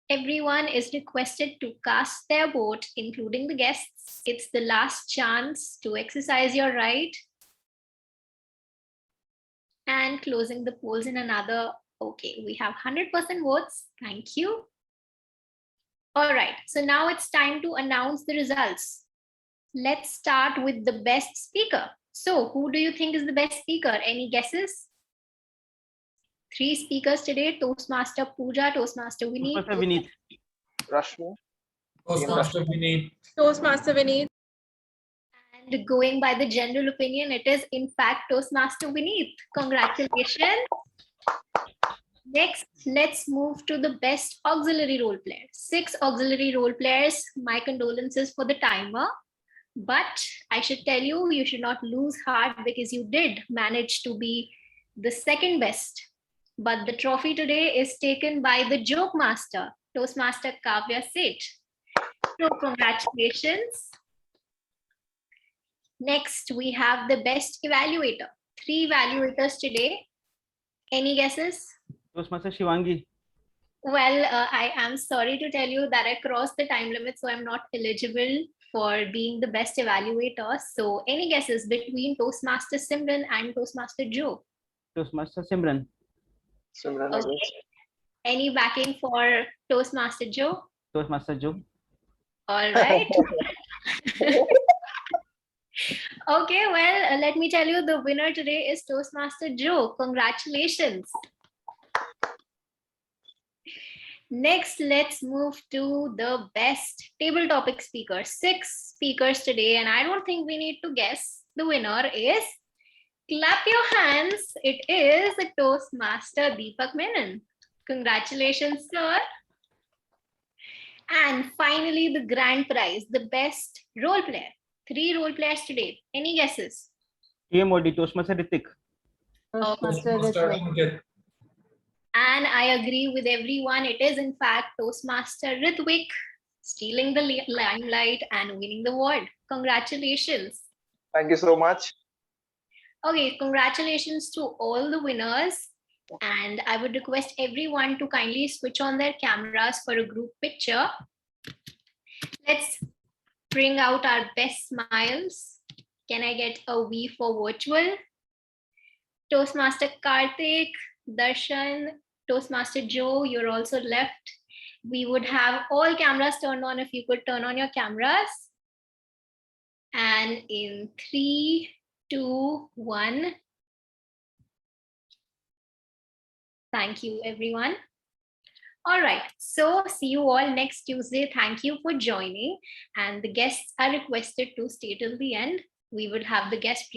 Everyone is requested to cast their vote, including the guests. It's the last chance to exercise your right. And closing the polls in another. Okay, we have 100% votes. Thank you. All right, so now it's time to announce the results. Let's start with the best speaker. So who do you think is the best speaker? Any guesses? Three speakers today: Toastmaster Pooja, Toastmaster Vineet, Toastmaster Vineet. Rashmi. Toastmaster Vineet. Toastmaster Vineet. and going by the general opinion, it is in fact Toastmaster Vineet. Congratulations. Next, let's move to the best auxiliary role player. 6 auxiliary role players. My condolences for the timer. But I should tell you, you should not lose heart because you did manage to be the second best. But the trophy today is taken by the joke master, Toastmaster Kavya Seth. So congratulations. Next, we have the best evaluator. 3 evaluators today. Any guesses? Toastmaster Shivangi. Well, I am sorry to tell you that I crossed the time limit, so I'm not eligible for being the best evaluator. So any guesses between Toastmaster Simran and Toastmaster Joe? Toastmaster Simran. Simran, Okay. Any backing for Toastmaster Joe? Toastmaster Joe. All right. Okay, well, let me tell you, the winner today is Toastmaster Joe. Congratulations. Next, let's move to the best table topic speaker. 6 speakers today, and I don't think we need to guess. The winner is, clap your hands, it is the Toastmaster Deepak Menon. Congratulations, sir. And finally, the grand prize, the best role player. 3 role players today. Any guesses? TMOD, Toastmaster Ritik. Toastmaster Ritik. And I agree with everyone. It is in fact Toastmaster Ritvik stealing the limelight and winning the award. Congratulations. Thank you so much. Okay, congratulations to all the winners. And I would request everyone to kindly switch on their cameras for a group picture. Let's bring out our best smiles. Can I get a V for virtual? Toastmaster Karthik, Darshan, Toastmaster Joe, you're also left. We would have all cameras turned on if you could turn on your cameras. And in 3, 2, 1. Thank you, everyone. All right, so see you all next Tuesday. Thank you for joining. And the guests are requested to stay till the end. We will have the guest